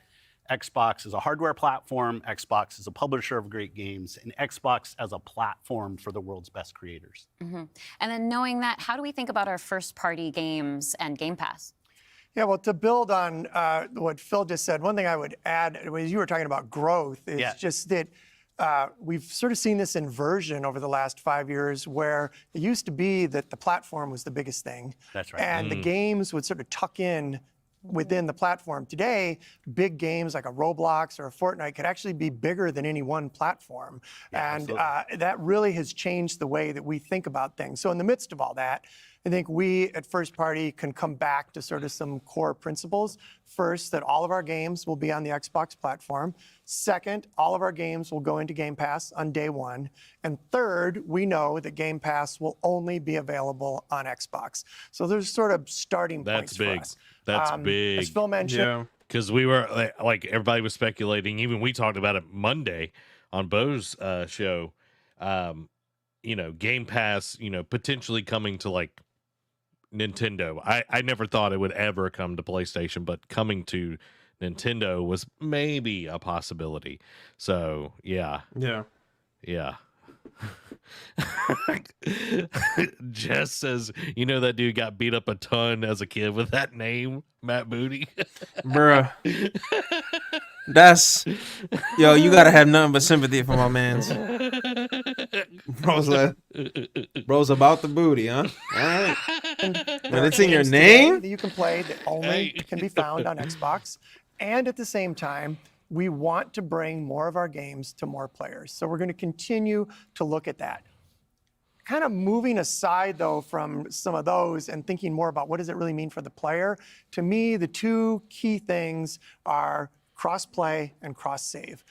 Xbox as a hardware platform, Xbox as a publisher of great games, and Xbox as a platform for the world's best creators. Mm-hmm. And then knowing that, how do we think about our first-party games and Game Pass? Yeah, well, to build on what Phil just said, one thing I would add, as you were talking about growth, is just that we've sort of seen this inversion over the last 5 years where it used to be that the platform was the biggest thing. That's right. And the games would sort of tuck in within the platform. Today, big games like a Roblox or a Fortnite could actually be bigger than any one platform. And that really has changed the way that we think about things. So in the midst of all that, I think we at First Party can come back to sort of some core principles. First, that all of our games will be on the Xbox platform. Second, all of our games will go into Game Pass on day one. And third, we know that Game Pass will only be available on Xbox. So there's sort of starting points for us. That's big. As Phil mentioned. Because we were like everybody was speculating. Even we talked about it Monday on Bo's show. Game Pass, potentially coming to like Nintendo. I never thought it would ever come to PlayStation, but coming to Nintendo was maybe a possibility. So yeah. Jess says, that dude got beat up a ton as a kid with that name, Matt Booty. Bruh. That's, you gotta have nothing but sympathy for my mans. Bro's about the booty, huh? All right. But it's in your name? That you can play that only can be found on Xbox. And at the same time, we want to bring more of our games to more players. So we're going to continue to look at that. Kind of moving aside, though, from some of those and thinking more about what does it really mean for the player, to me, the two key things are cross-play and cross-save.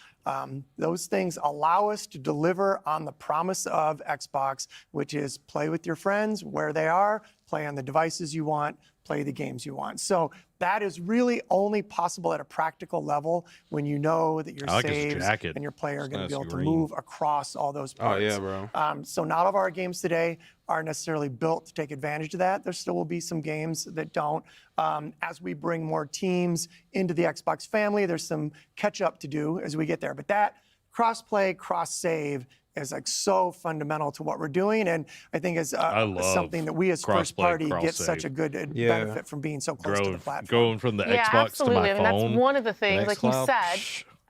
Those things allow us to deliver on the promise of Xbox, which is play with your friends where they are, play on the devices you want, play the games you want. So that is really only possible at a practical level when you know that your saves and your player are going to be able to move across all those parts. Oh, yeah, bro. So not all of our games today are necessarily built to take advantage of that. There still will be some games that don't. As we bring more teams into the Xbox family, there's some catch up to do as we get there. But that cross-play, cross-save is like so fundamental to what we're doing, and I think is something that we as First Party get such a good benefit from being so close to the platform. Going from the Xbox to my phone. And that's one of the things, like you said,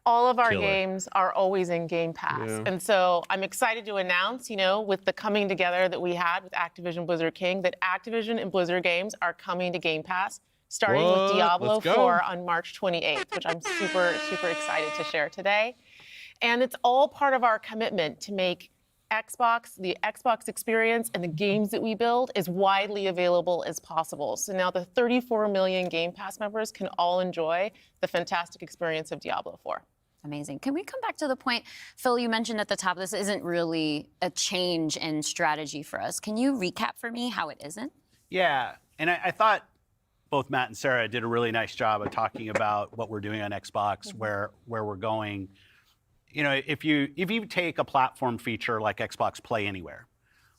all of our Killer. Games are always in Game Pass. Yeah. And so I'm excited to announce, with the coming together that we had with Activision Blizzard King, that Activision and Blizzard games are coming to Game Pass, starting with Diablo 4 on March 28th, which I'm super, super excited to share today. And it's all part of our commitment to make the Xbox experience and the games that we build as widely available as possible. So now the 34 million Game Pass members can all enjoy the fantastic experience of Diablo 4. Amazing. Can we come back to the point, Phil, you mentioned at the top, this isn't really a change in strategy for us. Can you recap for me how it isn't? Yeah, and I thought both Matt and Sarah did a really nice job of talking about what we're doing on Xbox, where we're going. If you take a platform feature like Xbox Play Anywhere,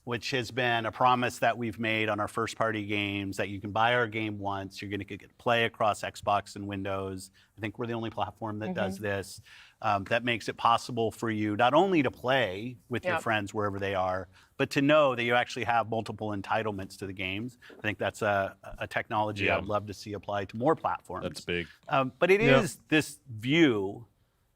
which has been a promise that we've made on our first-party games, that you can buy our game once, you're going to get to play across Xbox and Windows. I think we're the only platform that does this. That makes it possible for you not only to play with your friends wherever they are, but to know that you actually have multiple entitlements to the games. I think that's a technology I'd love to see applied to more platforms. That's big. But it is this view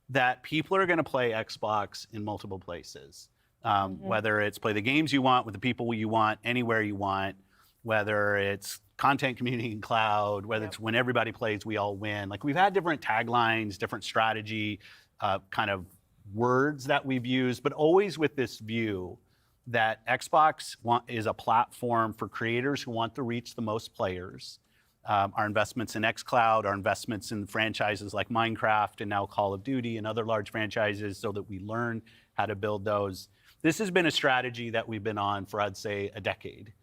that people are going to play Xbox in multiple places. Whether it's play the games you want with the people you want, anywhere you want, whether it's content, community, and cloud, whether it's when everybody plays, we all win. Like we've had different taglines, different strategy, kind of words that we've used, but always with this view that Xbox is a platform for creators who want to reach the most players. Our investments in xCloud, our investments in franchises like Minecraft and now Call of Duty and other large franchises so that we learn how to build those. This has been a strategy that we've been on for, I'd say, a decade.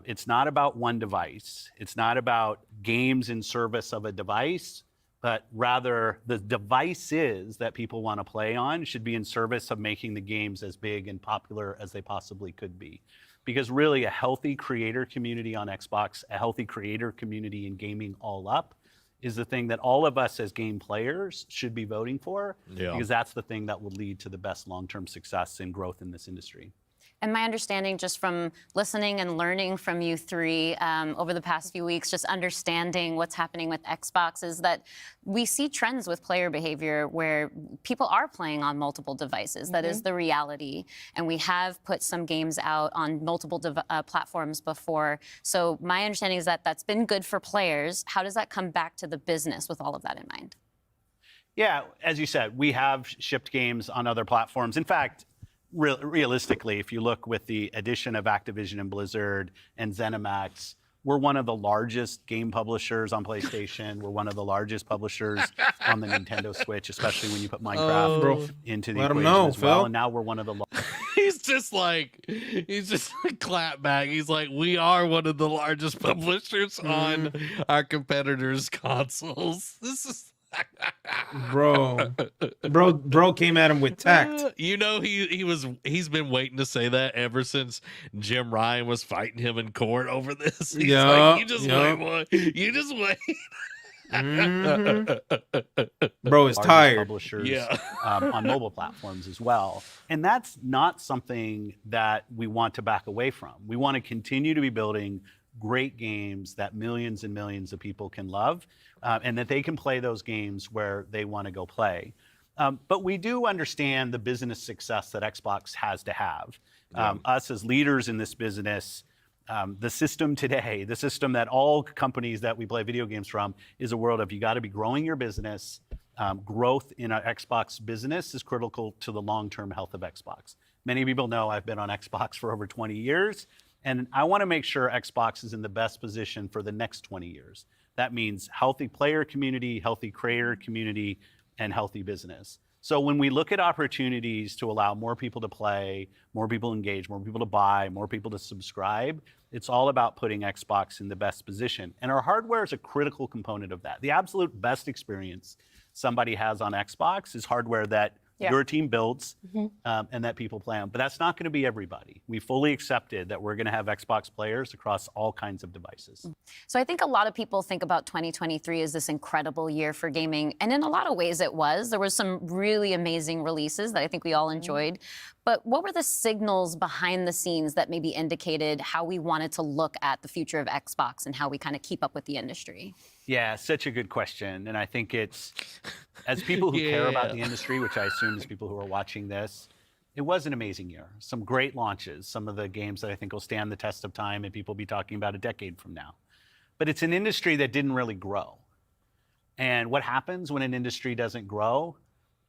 It's not about one device. It's not about games in service of a device, but rather the devices that people want to play on should be in service of making the games as big and popular as they possibly could be. Because really a healthy creator community on Xbox, a healthy creator community in gaming all up, is the thing that all of us as game players should be voting for, Yeah. because that's the thing that will lead to the best long-term success and growth in this industry. And my understanding, just from listening and learning from you three over the past few weeks, just understanding what's happening with Xbox, is that we see trends with player behavior where people are playing on multiple devices. That is the reality. And we have put some games out on multiple platforms before. So my understanding is that that's been good for players. How does that come back to the business with all of that in mind? Yeah, as you said, we have shipped games on other platforms. In fact, realistically, if you look with the addition of Activision and Blizzard and ZeniMax, we're one of the largest game publishers on PlayStation. We're one of the largest publishers on the Nintendo Switch, especially when you put Minecraft into the equation as well. Phil. And now we're one of the he's just like clap back. He's like, we are one of the largest publishers on our competitors' consoles. This is bro came at him with tact. You know, he's been waiting to say that ever since Jim Ryan was fighting him in court over this. He's like, you just wait, boy. You just wait. Bro is tired. Publishers on mobile platforms as well. And that's not something that we want to back away from. We want to continue to be building great games that millions and millions of people can love, and that they can play those games where they want to go play. But we do understand the business success that Xbox has to have. Us as leaders in this business, the system today, the system that all companies that we play video games from, is a world of you got to be growing your business. Growth in our Xbox business is critical to the long-term health of Xbox. Many people know I've been on Xbox for over 20 years. And I want to make sure Xbox is in the best position for the next 20 years. That means healthy player community, healthy creator community, and healthy business. So when we look at opportunities to allow more people to play, more people engage, more people to buy, more people to subscribe, it's all about putting Xbox in the best position. And our hardware is a critical component of that. The absolute best experience somebody has on Xbox is hardware that your team builds and that people play on. But that's not going to be everybody. We fully accepted that we're going to have Xbox players across all kinds of devices. So I think a lot of people think about 2023 as this incredible year for gaming. And in a lot of ways it was. There were some really amazing releases that I think we all enjoyed. But what were the signals behind the scenes that maybe indicated how we wanted to look at the future of Xbox and how we kind of keep up with the industry? Yeah, such a good question. And I think it's, as people who care about the industry, which I assume is people who are watching this, it was an amazing year. Some great launches, some of the games that I think will stand the test of time and people will be talking about a decade from now. But it's an industry that didn't really grow. And what happens when an industry doesn't grow?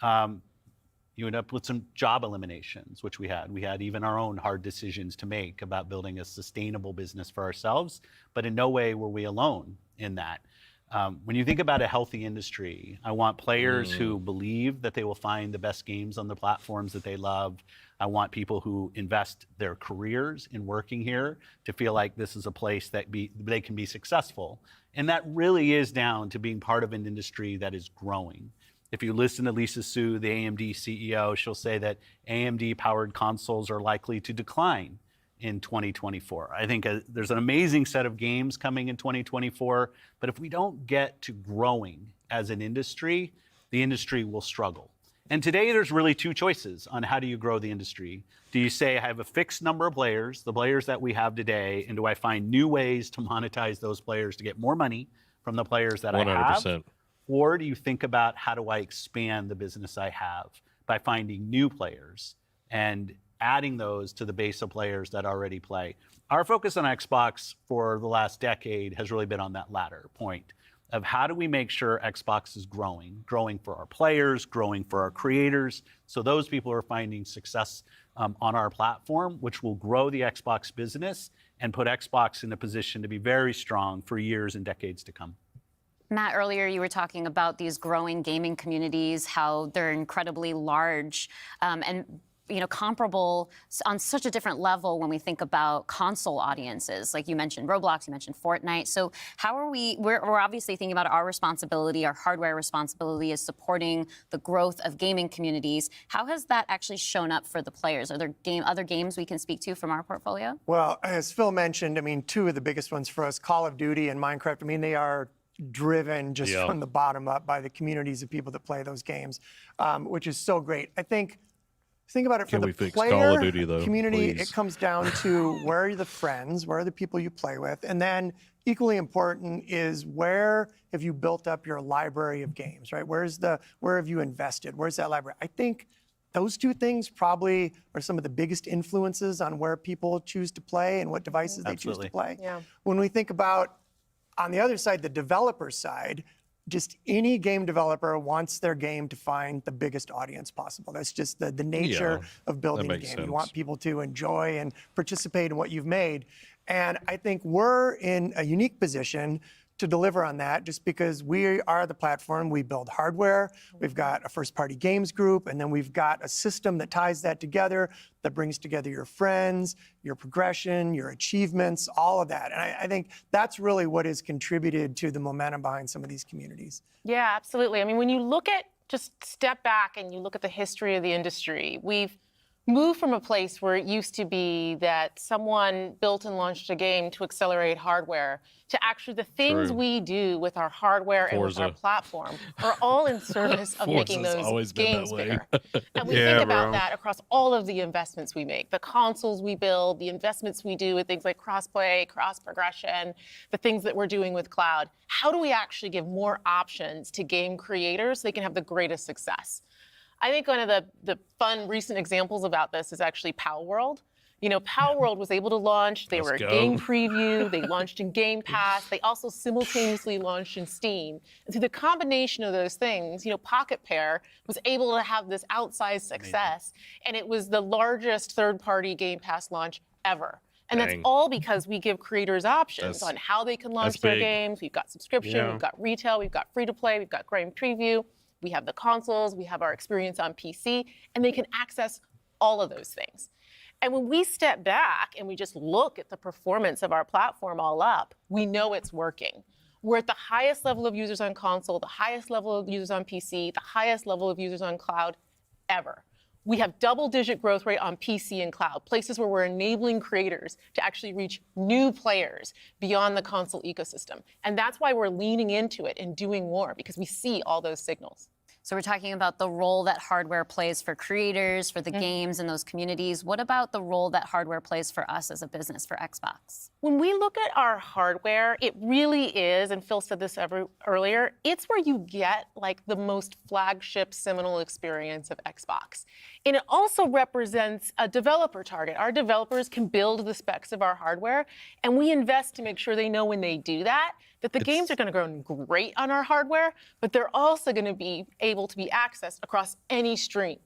You end up with some job eliminations, which we had. We had even our own hard decisions to make about building a sustainable business for ourselves, but in no way were we alone in that. When you think about a healthy industry, I want players who believe that they will find the best games on the platforms that they love. I want people who invest their careers in working here to feel like this is a place that they can be successful. And that really is down to being part of an industry that is growing. If you listen to Lisa Su, the AMD CEO, she'll say that AMD-powered consoles are likely to decline in 2024. I think there's an amazing set of games coming in 2024, but if we don't get to growing as an industry, the industry will struggle. And today there's really two choices on how do you grow the industry. Do you say I have a fixed number of players, the players that we have today, and do I find new ways to monetize those players to get more money from the players that 100%. I have? Or do you think about how do I expand the business I have by finding new players and adding those to the base of players that already play? Our focus on Xbox for the last decade has really been on that latter point of how do we make sure Xbox is growing for our players, growing for our creators, so those people are finding success on our platform, which will grow the Xbox business and put Xbox in a position to be very strong for years and decades to come. Matt, earlier you were talking about these growing gaming communities, how they're incredibly large and comparable on such a different level when we think about console audiences. Like you mentioned Roblox, you mentioned Fortnite. So how are we're obviously thinking about our responsibility, our hardware responsibility is supporting the growth of gaming communities. How has that actually shown up for the players? Are there other games we can speak to from our portfolio? Well, as Phil mentioned, two of the biggest ones for us, Call of Duty and Minecraft, they are driven just from the bottom up by the communities of people that play those games, which is so great. I think about it Can for we the fix player Call of Duty, though, community. please? It comes down to where are the friends, where are the people you play with, and then equally important is where have you built up your library of games, right? Where have you invested? Where's that library? I think those two things probably are some of the biggest influences on where people choose to play and what devices they choose to play. Yeah. When we think about, on the other side, the developer side, just any game developer wants their game to find the biggest audience possible. That's just the nature of building a game. sense. You want people to enjoy and participate in what you've made. And I think we're in a unique position to deliver on that just because we are the platform. We build hardware, we've got a first-party games group, and then we've got a system that ties that together, that brings together your friends, your progression, your achievements, all of that. And I think that's really what has contributed to the momentum behind some of these communities. Yeah, absolutely. I mean, when you look at, just step back and you look at the history of the industry, we've moved from a place where it used to be that someone built and launched a game to accelerate hardware to actually the things we do with our hardware and with our platform are all in service of making those games bigger. And we think about that across all of the investments we make, the consoles we build, the investments we do with things like crossplay, cross progression, the things that we're doing with cloud. How do we actually give more options to game creators so they can have the greatest success? I think one of the fun recent examples about this is actually Pow World. You know, Pow World was able to launch, they were a game preview, they launched in Game Pass, they also simultaneously launched in Steam. And through the combination of those things, you know, Pocket Pair was able to have this outsized success, and it was the largest third-party Game Pass launch ever. And that's all because we give creators options on how they can launch their games. We've got subscription, we've got retail, we've got free-to-play, we've got game preview. We have the consoles, we have our experience on PC, and they can access all of those things. And when we step back and we just look at the performance of our platform all up, we know it's working. We're at the highest level of users on console, the highest level of users on PC, the highest level of users on cloud ever. We have double-digit growth rate on PC and cloud, places where we're enabling creators to actually reach new players beyond the console ecosystem. And that's why we're leaning into it and doing more, because we see all those signals. So we're talking about the role that hardware plays for creators, for the games and those communities. What about the role that hardware plays for us as a business, for Xbox? When we look at our hardware, it really is, and Phil said this earlier, it's where you get like the most flagship seminal experience of Xbox. And it also represents a developer target. Our developers can build the specs of our hardware, and we invest to make sure they know when they do that, that the games are going to go great on our hardware, but they're also going to be able to be accessed across any screen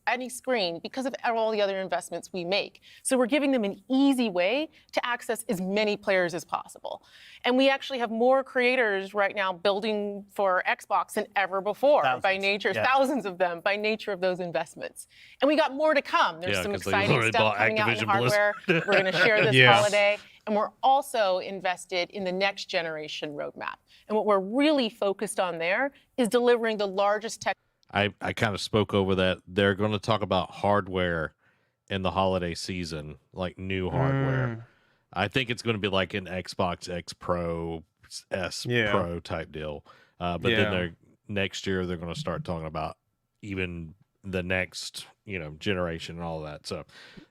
because of all the other investments we make. So we're giving them an easy way to access as many players as possible. And we actually have more creators right now building for Xbox than ever before by nature, thousands of them by nature of those investments. And we got more to come. There's some exciting stuff coming out in hardware. We're going to share this holiday. And we're also invested in the next generation roadmap. And what we're really focused on there is delivering the largest tech. I kind of spoke over that. They're going to talk about hardware in the holiday season, like new hardware. I think it's going to be like an Xbox X Pro, S Pro type deal. But then next year, they're going to start talking about even the next, generation and all that. So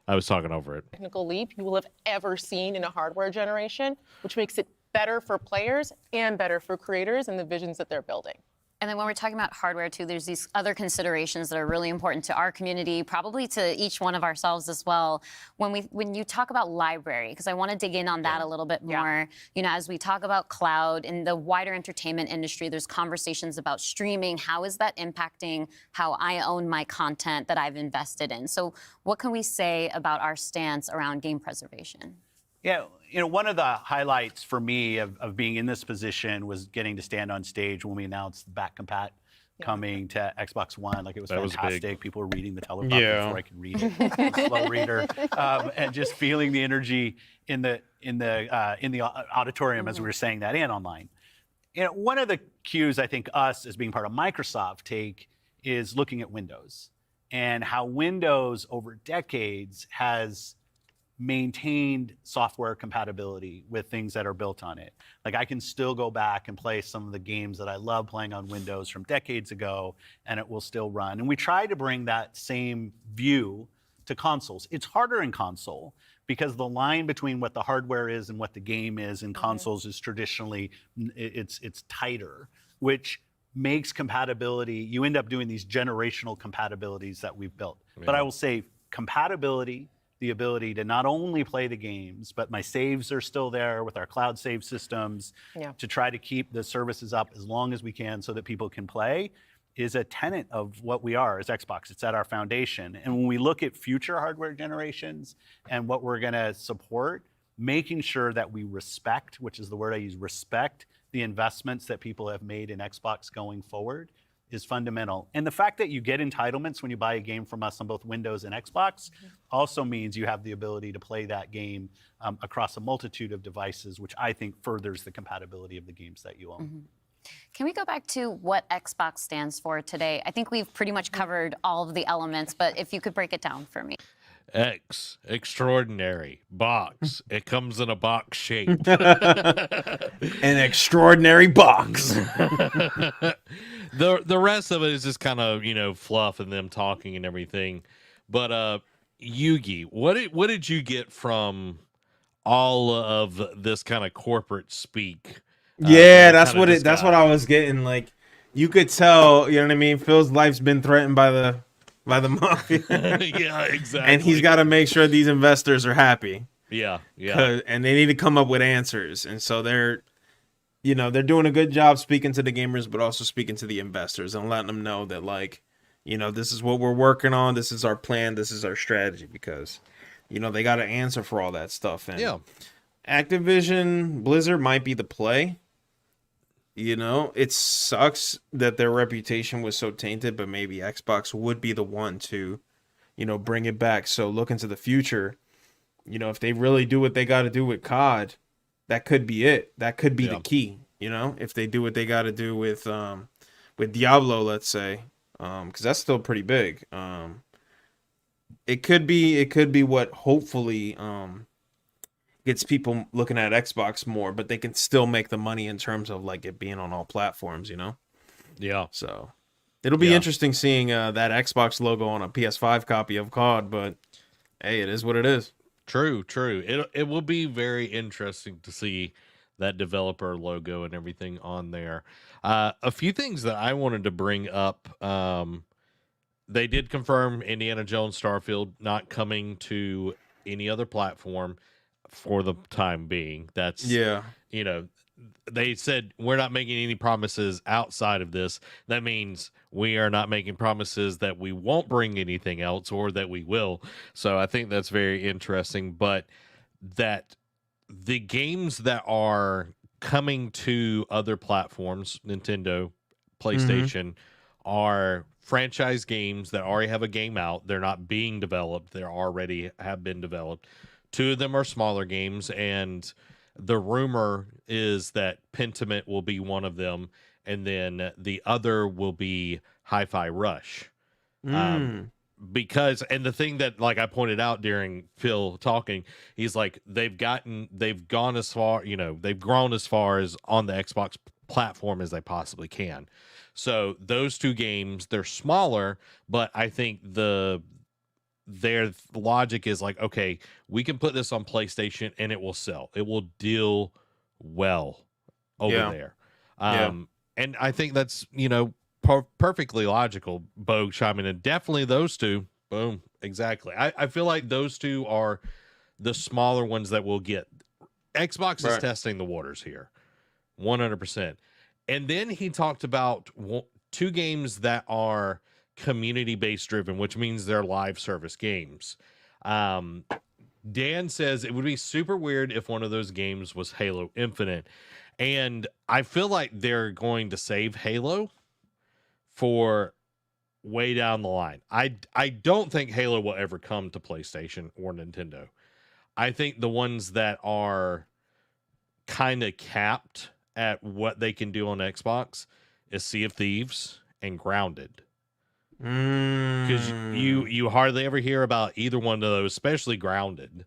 I was talking over it. Technical leap you will have ever seen in a hardware generation, which makes it better for players and better for creators and the visions that they're building. And then when we're talking about hardware too, there's these other considerations that are really important to our community, probably to each one of ourselves as well. When you talk about library, because I want to dig in on that a little bit more. As we talk about cloud in the wider entertainment industry, there's conversations about streaming. How is that impacting how I own my content that I've invested in? So what can we say about our stance around game preservation? Yeah, one of the highlights for me of being in this position was getting to stand on stage when we announced back compat coming to Xbox One. Like, it was fantastic. People were reading the teleprompter before I could read it. Slow reader, and just feeling the energy in the auditorium as we were saying that and online. One of the cues I think us as being part of Microsoft take is looking at Windows and how Windows over decades has maintained software compatibility with things that are built on it. Like I can still go back and play some of the games that I love playing on Windows from decades ago, and it will still run. And we try to bring that same view to consoles. It's harder in console because the line between what the hardware is and what the game is in consoles is traditionally, it's tighter, which makes compatibility, you end up doing these generational compatibilities that we've built. Yeah. But I will say compatibility, the ability to not only play the games, but my saves are still there with our cloud save systems to try to keep the services up as long as we can so that people can play, is a tenet of what we are as Xbox. It's at our foundation. And when we look at future hardware generations and what we're gonna support, making sure that we respect, which is the word I use, respect the investments that people have made in Xbox going forward is fundamental. And the fact that you get entitlements when you buy a game from us on both Windows and Xbox also means you have the ability to play that game across a multitude of devices, which I think furthers the compatibility of the games that you own. Can we go back to what Xbox stands for today? I think we've pretty much covered all of the elements, but if you could break it down for me. X, extraordinary, box. It comes in a box shape. An extraordinary box. The rest of it is just kind of, fluff and them talking and everything. But Yugi, what did you get from all of this kind of corporate speak? Yeah, that's what I was getting. Like, you could tell, you know what I mean? Phil's life's been threatened by the mafia. Yeah, exactly. And he's got to make sure these investors are happy. Yeah. And they need to come up with answers. And so they're doing a good job speaking to the gamers, but also speaking to the investors and letting them know that, like, this is what we're working on. This is our plan. This is our strategy, because, they got to answer for all that stuff. And Activision Blizzard might be the play. It sucks that their reputation was so tainted, but maybe Xbox would be the one to, bring it back. So look into the future. If they really do what they got to do with COD, that could be it. That could be the key. If they do what they got to do with Diablo, let's say, because that's still pretty big. It could be what hopefully gets people looking at Xbox more, but they can still make the money in terms of like it being on all platforms, Yeah. So it'll be interesting seeing that Xbox logo on a PS5 copy of COD, but hey, it is what it is. True. It will be very interesting to see that developer logo and everything on there. A few things that I wanted to bring up. They did confirm Indiana Jones Starfield not coming to any other platform for the time being. That's they said we're not making any promises outside of this. That means we are not making promises that we won't bring anything else or that we will. So I think that's very interesting. But that the games that are coming to other platforms, Nintendo, PlayStation, are franchise games that already have a game out. They're not being developed. They already have been developed. 2 of them are smaller games, and the rumor is that Pentiment will be one of them, and then the other will be Hi-Fi Rush. Because, and the thing that, like I pointed out during Phil talking, he's like, they've gone as far, they've grown as far as on the Xbox platform as they possibly can. So those 2 games, they're smaller, but I think their logic is like, okay, we can put this on PlayStation and it will sell. It will deal well over there. And I think that's, perfectly logical. Bo chiming in. Definitely those 2. Boom. Exactly. I feel like those 2 are the smaller ones that we'll get. Xbox is testing the waters here. 100%. And then he talked about 2 games that are community-based driven, which means they're live service games. Dan says it would be super weird if one of those games was Halo Infinite. And I feel like they're going to save Halo for way down the line. I don't think Halo will ever come to PlayStation or Nintendo. I think the ones that are kind of capped at what they can do on Xbox is Sea of Thieves and Grounded. Because you hardly ever hear about either one of those, especially Grounded.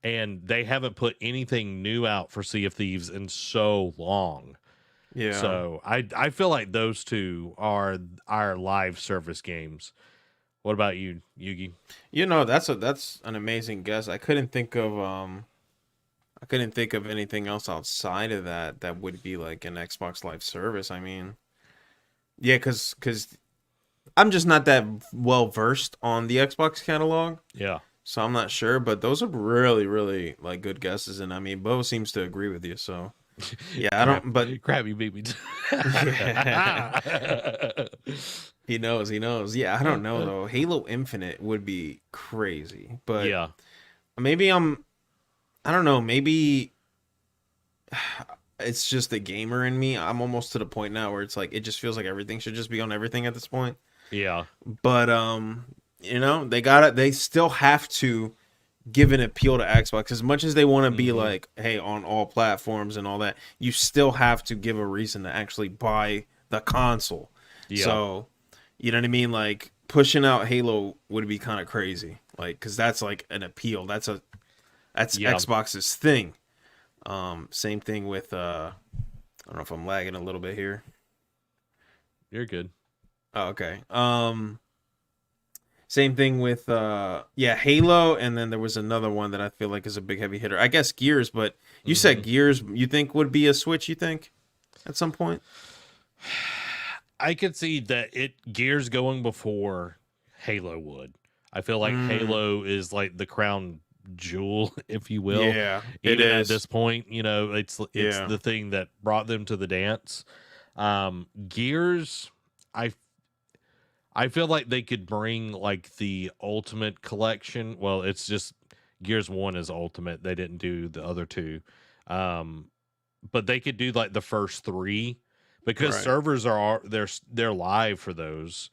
and they haven't put anything new out for Sea of Thieves in so long. Yeah. So I feel like those two are our live service games. What about you, Yugi? That's an amazing guess. I couldn't think of anything else outside of that would be like an Xbox Live service. I mean, yeah, because I'm just not that well versed on the Xbox catalog. Yeah. So I'm not sure, but those are really, really like good guesses, and I mean, Bo seems to agree with you. So yeah, I don't. But Crab, you beat me. He knows. Yeah, I don't know though. Halo Infinite would be crazy, but yeah, maybe I don't know. Maybe it's just the gamer in me. I'm almost to the point now where it's like it just feels like everything should just be on everything at this point. yeah. But they still have to give an appeal to Xbox as much as they want to be like, hey, on all platforms and all that. You still have to give a reason to actually buy the console. Yeah. So, you know what I mean? Like pushing out Halo would be kind of crazy, like because that's like an appeal. That's Xbox's thing. Same thing with I don't know if I'm lagging a little bit here. You're good. Oh, okay. Same thing with Halo, and then there was another one that I feel like is a big heavy hitter. I guess Gears, but you said Gears you think would be a Switch, you think, at some point? I could see that Gears going before Halo would. I feel like Halo is like the crown jewel, if you will. Yeah, even at this point, it's the thing that brought them to the dance. Gears, I feel like they could bring like the Ultimate Collection. Well, it's just Gears 1 is Ultimate. They didn't do the other two. But they could do like the first 3 because servers they're live for those.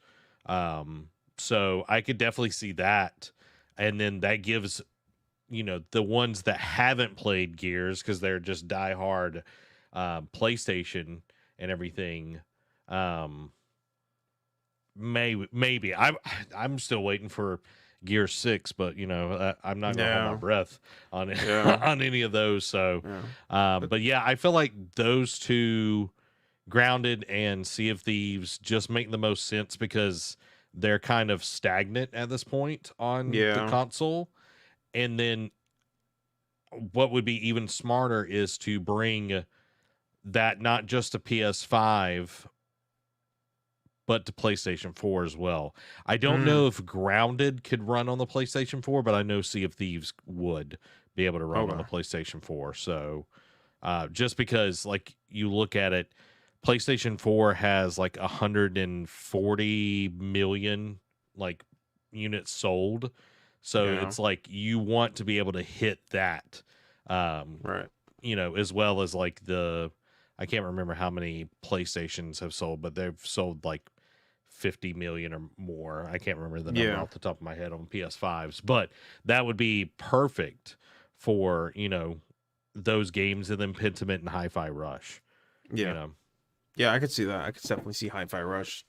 So I could definitely see that. And then that gives the ones that haven't played Gears because they're just diehard PlayStation and everything. Maybe I'm still waiting for Gear 6, but I'm not gonna hold my breath on it, on any of those. So, but yeah, I feel like those two, Grounded and Sea of Thieves, just make the most sense because they're kind of stagnant at this point on the console. And then what would be even smarter is to bring that not just to PS5 but to PlayStation 4 as well. I don't know if Grounded could run on the PlayStation 4, but I know Sea of Thieves would be able to run on the PlayStation 4. So just because, like, you look at it, PlayStation 4 has like 140 million like units sold. So it's like you want to be able to hit that. As well as like I can't remember how many PlayStations have sold, but they've sold like 50 million or more. I can't remember the number off the top of my head on PS5s, but that would be perfect for, those games, and then Pentiment and Hi-Fi Rush. Yeah. Yeah, I could see that. I could definitely see Hi-Fi Rush.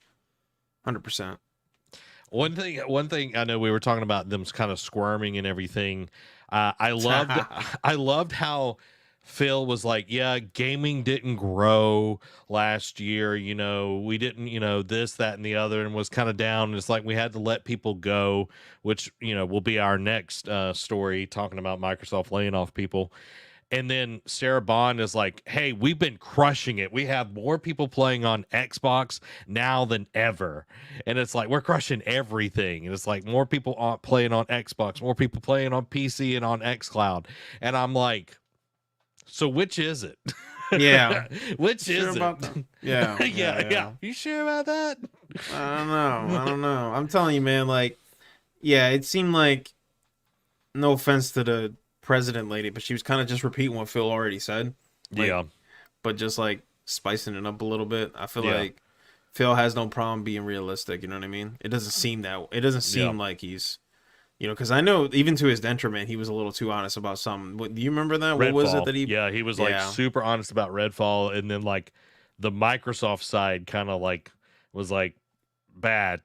100%. One thing I know, we were talking about them kind of squirming and everything. I loved how Phil was like, yeah, gaming didn't grow last year. We didn't, this, that, and the other, and was kind of down. It's like we had to let people go, which, will be our next story, talking about Microsoft laying off people. And then Sarah Bond is like, hey, we've been crushing it. We have more people playing on Xbox now than ever. And it's like, we're crushing everything. And it's like more people playing on Xbox, more people playing on PC and on xCloud. And I'm like, so which is it? Yeah. Which is it? Yeah. You sure about that? I don't know. I'm telling you, man, like, yeah, it seemed like, no offense to the president lady, but she was kind of just repeating what Phil already said. But just like spicing it up a little bit. I feel like Phil has no problem being realistic. You know what I mean? It doesn't seem like he's, because I know even to his detriment, he was a little too honest about something. Do you remember that? What was it that he? Yeah, he was like super honest about Redfall, and then like the Microsoft side kind of like was like bad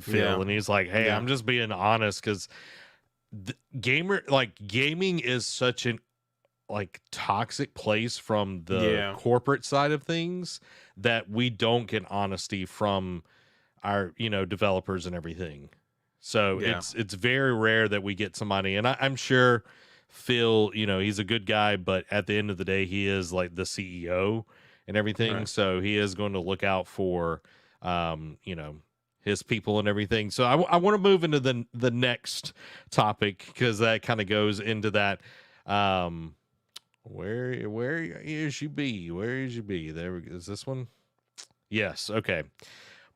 Phil, and he's like, hey, I'm just being honest because gaming is such an toxic place from the corporate side of things that we don't get honesty from our developers and everything. So it's very rare that we get somebody, and I'm sure Phil, he's a good guy, but at the end of the day, he is like the CEO and everything. Right. So he is going to look out for, his people and everything. So I want to move into the next topic, because that kind of goes into that. Where is you be? Where is you be? There we go. Is this one? Yes. Okay.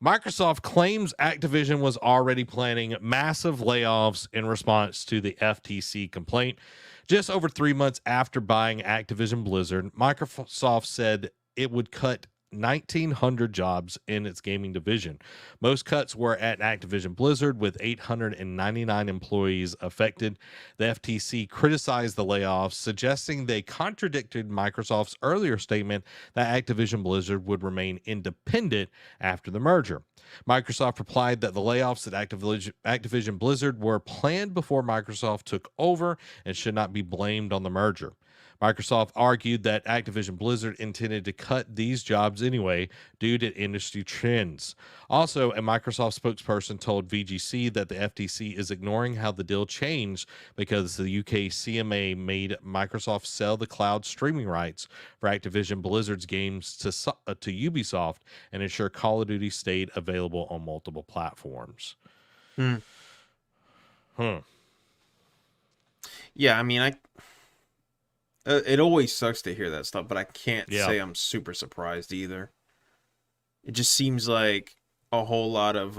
Microsoft claims Activision was already planning massive layoffs in response to the FTC complaint. Just over 3 months after buying Activision Blizzard, Microsoft said it would cut 1,900 jobs in its gaming division. Most cuts were at Activision Blizzard, with 899 employees affected. The FTC criticized the layoffs, suggesting they contradicted Microsoft's earlier statement that Activision Blizzard would remain independent after the merger. Microsoft replied that the layoffs at Activision Blizzard were planned before Microsoft took over and should not be blamed on the merger. Microsoft argued that Activision Blizzard intended to cut these jobs anyway due to industry trends. Also, a Microsoft spokesperson told VGC that the FTC is ignoring how the deal changed because the UK CMA made Microsoft sell the cloud streaming rights for Activision Blizzard's games to Ubisoft and ensure Call of Duty stayed available on multiple platforms. Yeah, I mean, it always sucks to hear that stuff, but I can't say I'm super surprised either. It just seems like a whole lot of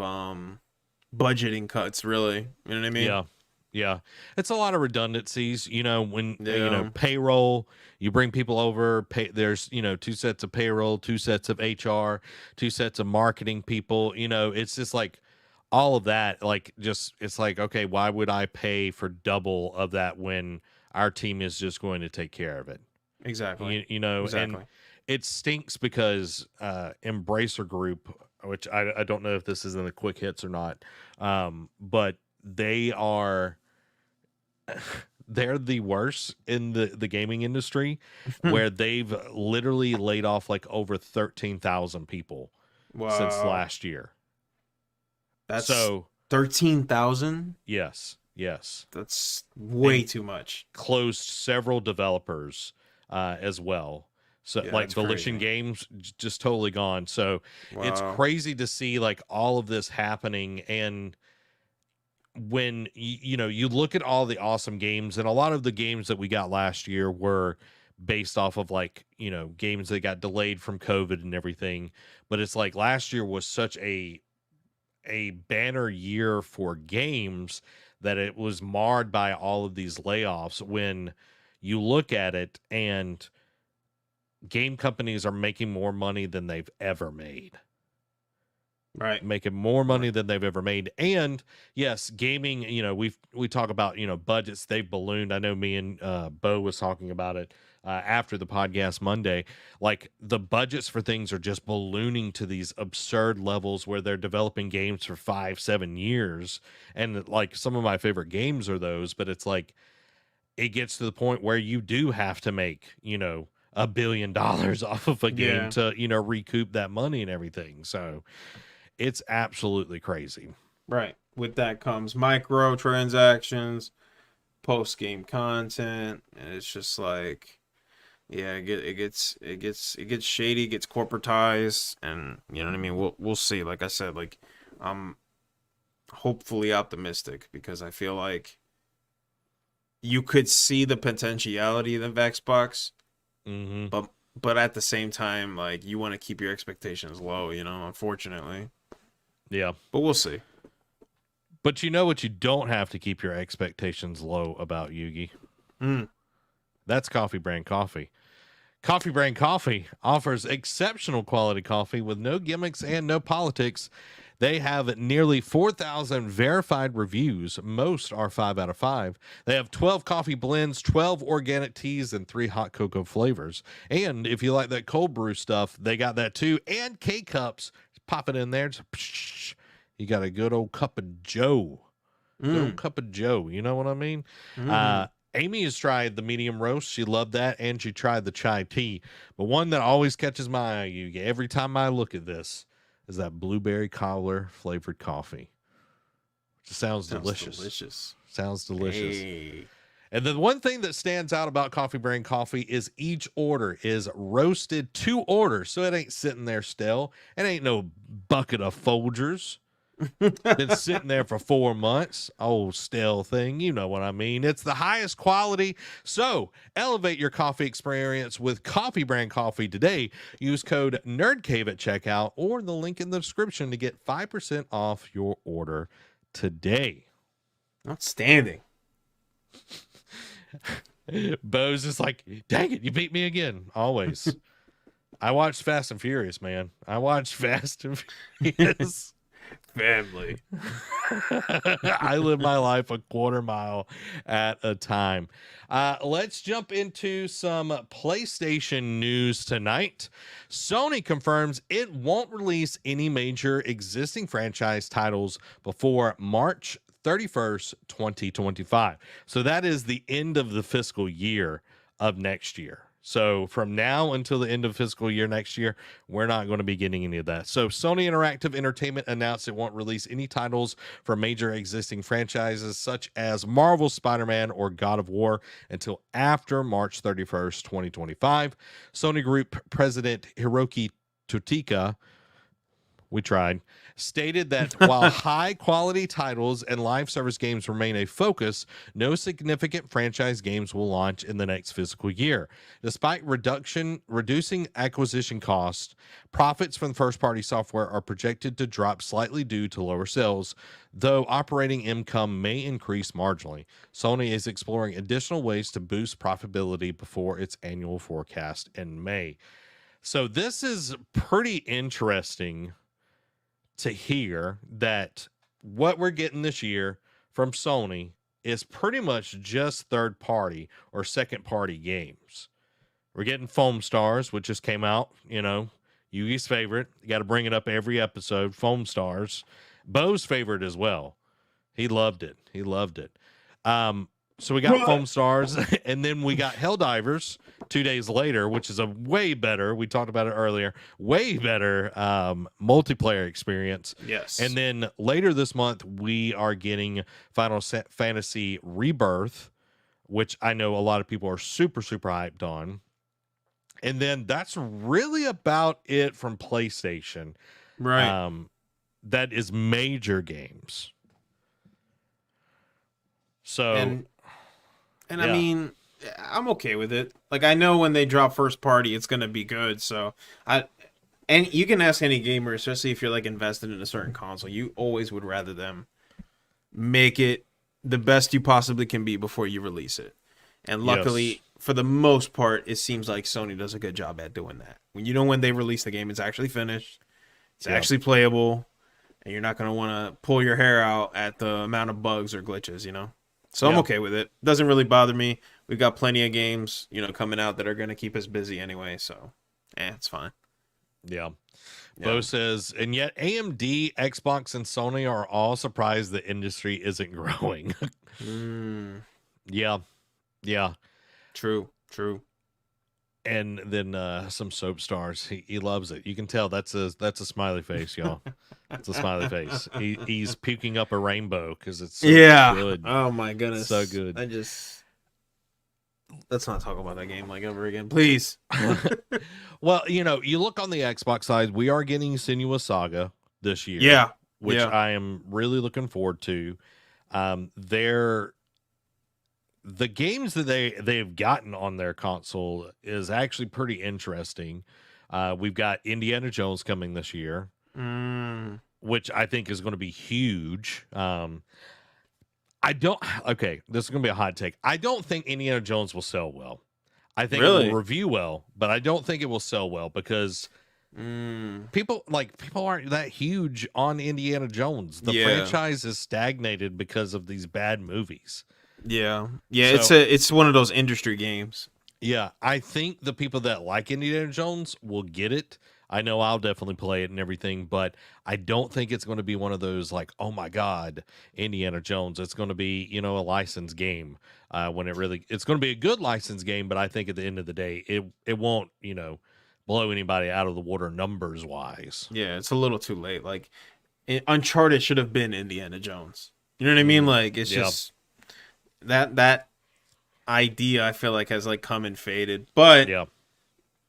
budgeting cuts, really. You know what I mean? Yeah. It's a lot of redundancies. When payroll, you bring people over. There's 2 sets of payroll, 2 sets of HR, 2 sets of marketing people. It's just like all of that. It's like, okay, why would I pay for double of that when our team is just going to take care of it? Exactly. Exactly. And it stinks because Embracer Group, which I don't know if this is in the quick hits or not, but they're the worst in the gaming industry, where they've literally laid off like over 13,000 people since last year. That's so 13,000? Yes. That's way too much. Closed several developers as well. So Volition Games just totally gone. So it's crazy to see like all of this happening. And when you look at all the awesome games, and a lot of the games that we got last year were based off of games that got delayed from COVID and everything. But it's like last year was such a banner year for games that it was marred by all of these layoffs. When you look at it, and game companies are making more money than they've ever made. Right. Making more money than they've ever made. And yes, gaming, we talk about, budgets, they've ballooned. I know me and Bo was talking about it after the podcast Monday. Like, the budgets for things are just ballooning to these absurd levels where they're developing games for 5-7 years. And like, some of my favorite games are those, but it's like, it gets to the point where you do have to make, $1 billion off of a game to, recoup that money and everything. So it's absolutely crazy. Right. With that comes microtransactions, post-game content, and it's just like, it gets shady, gets corporatized, and you know what I mean. We'll see. Like I said, like I'm hopefully optimistic, because I feel like you could see the potentiality of Xbox, but at the same time, like, you want to keep your expectations low. Unfortunately. Yeah, but we'll see. But what you don't have to keep your expectations low about, Yugi? That's Coffee Brand Coffee. Coffee Brand Coffee offers exceptional quality coffee with no gimmicks and no politics. They have nearly 4,000 verified reviews. Most are 5 out of 5. They have 12 coffee blends, 12 organic teas, and 3 hot cocoa flavors. And if you like that cold brew stuff, they got that too. And K-Cups. Pop it in there. You got a good old cup of Joe. Good old cup of Joe. You know what I mean? Amy has tried the medium roast. She loved that, and she tried the chai tea. But one that always catches my eye, Yugi, every time I look at this, is that blueberry cobbler flavored coffee. It sounds delicious. Sounds delicious. Hey. And the one thing that stands out about Coffee Brain Coffee is each order is roasted to order. So it ain't sitting there still. It ain't no bucket of Folgers. Been sitting there for 4 months. Old stale thing. You know what I mean. It's the highest quality. So elevate your coffee experience with Coffee Brand Coffee today. Use code NerdCave at checkout or the link in the description to get 5% off your order today. Outstanding. Bo's just like, dang it, you beat me again. Always. I watched Fast and Furious, man. I watched Fast and Furious. Family. I live my life a quarter mile at a time. Let's jump into some PlayStation news tonight. Sony confirms it won't release any major existing franchise titles before March 31st, 2025. So that is the end of the fiscal year of next year. So from now until the end of fiscal year next year, we're not going to be getting any of that. So Sony Interactive Entertainment announced it won't release any titles from major existing franchises such as Marvel, Spider-Man, or God of War until after March 31st, 2025. Sony Group President Hiroki Totika, we tried, stated that while high-quality titles and live service games remain a focus, no significant franchise games will launch in the next fiscal year. Despite reducing acquisition costs, profits from first-party software are projected to drop slightly due to lower sales, though operating income may increase marginally. Sony is exploring additional ways to boost profitability before its annual forecast in May. So this is pretty interesting to hear that what we're getting this year from Sony is pretty much just third party or second party games. We're getting Foam Stars, which just came out, you know, Yugi's favorite. You got to bring it up every episode. Foam Stars. Bo's favorite as well. He loved it. So we got Foam Stars, and then we got Helldivers 2 days later, which is a way better, we talked about it earlier, way better multiplayer experience. Yes. And then later this month, we are getting Final Fantasy Rebirth, which I know a lot of people are super, super hyped on. And then that's really about it from PlayStation. Right. That is major games. So... And I mean, I'm okay with it. Like, I know when they drop first party, it's going to be good. So, and you can ask any gamer, especially if you're like invested in a certain console, you always would rather them make it the best you possibly can be before you release it. And luckily, for the most part, it seems like Sony does a good job at doing that. When they release the game, it's actually finished, it's actually playable, and you're not going to want to pull your hair out at the amount of bugs or glitches, you know? So I'm okay with it. Doesn't really bother me. We've got plenty of games, you know, coming out that are going to keep us busy anyway. So, it's fine. Yeah. Bo says, and yet AMD, Xbox, and Sony are all surprised the industry isn't growing. Yeah. True. And then some soap stars. He loves it. You can tell that's a smiley face, y'all. It's a smiley face. He's puking up a rainbow because it's so good. Oh my goodness, so good. Let's not talk about that game like ever again, please. Well, you know, you look on the Xbox side, we are getting Senua's Saga this year. Yeah, which I am really looking forward to. The games that they've gotten on their console is actually pretty interesting. We've got Indiana Jones coming this year, which I think is going to be huge. This is going to be a hot take. I don't think Indiana Jones will sell well. I think it will review well, but I don't think it will sell well because people aren't that huge on Indiana Jones. The franchise is stagnated because of these bad movies. Yeah. It's one of those industry games. Yeah, I think the people that like Indiana Jones will get it. I know I'll definitely play it and everything, but I don't think it's going to be one of those like, oh my God, Indiana Jones. It's going to be, you know, a licensed game it's going to be a good licensed game, but I think at the end of the day, it won't, you know, blow anybody out of the water numbers wise. Yeah, it's a little too late. Like Uncharted should have been Indiana Jones. You know what I mean? Like it's just that idea I feel like has like come and faded. But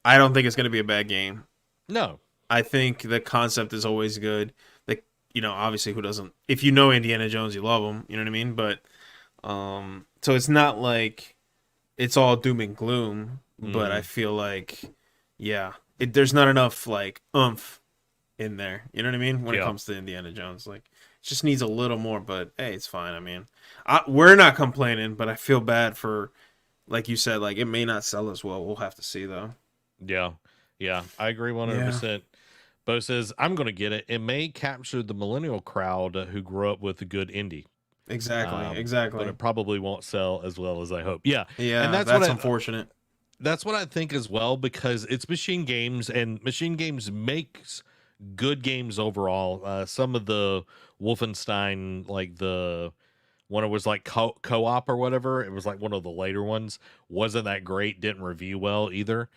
I don't think it's going to be a bad game. No. I think the concept is always good. Like, you know, obviously who doesn't, if you know Indiana Jones, you love him, you know what I mean? But so it's not like it's all doom and gloom, but I feel like there's not enough like oomph in there. You know what I mean? When it comes to Indiana Jones, like it just needs a little more, but hey, it's fine. I mean, we're not complaining, but I feel bad for, like you said, like it may not sell as well. We'll have to see though. Yeah, I agree 100%. Bo says, I'm going to get it. It may capture the millennial crowd who grew up with a good indie. Exactly. But it probably won't sell as well as I hope. Yeah, and that's unfortunate. That's what I think as well, because it's Machine Games, and Machine Games makes good games overall. Some of the Wolfenstein, like the one it was like co-op or whatever, it was like one of the later ones, wasn't that great, didn't review well either.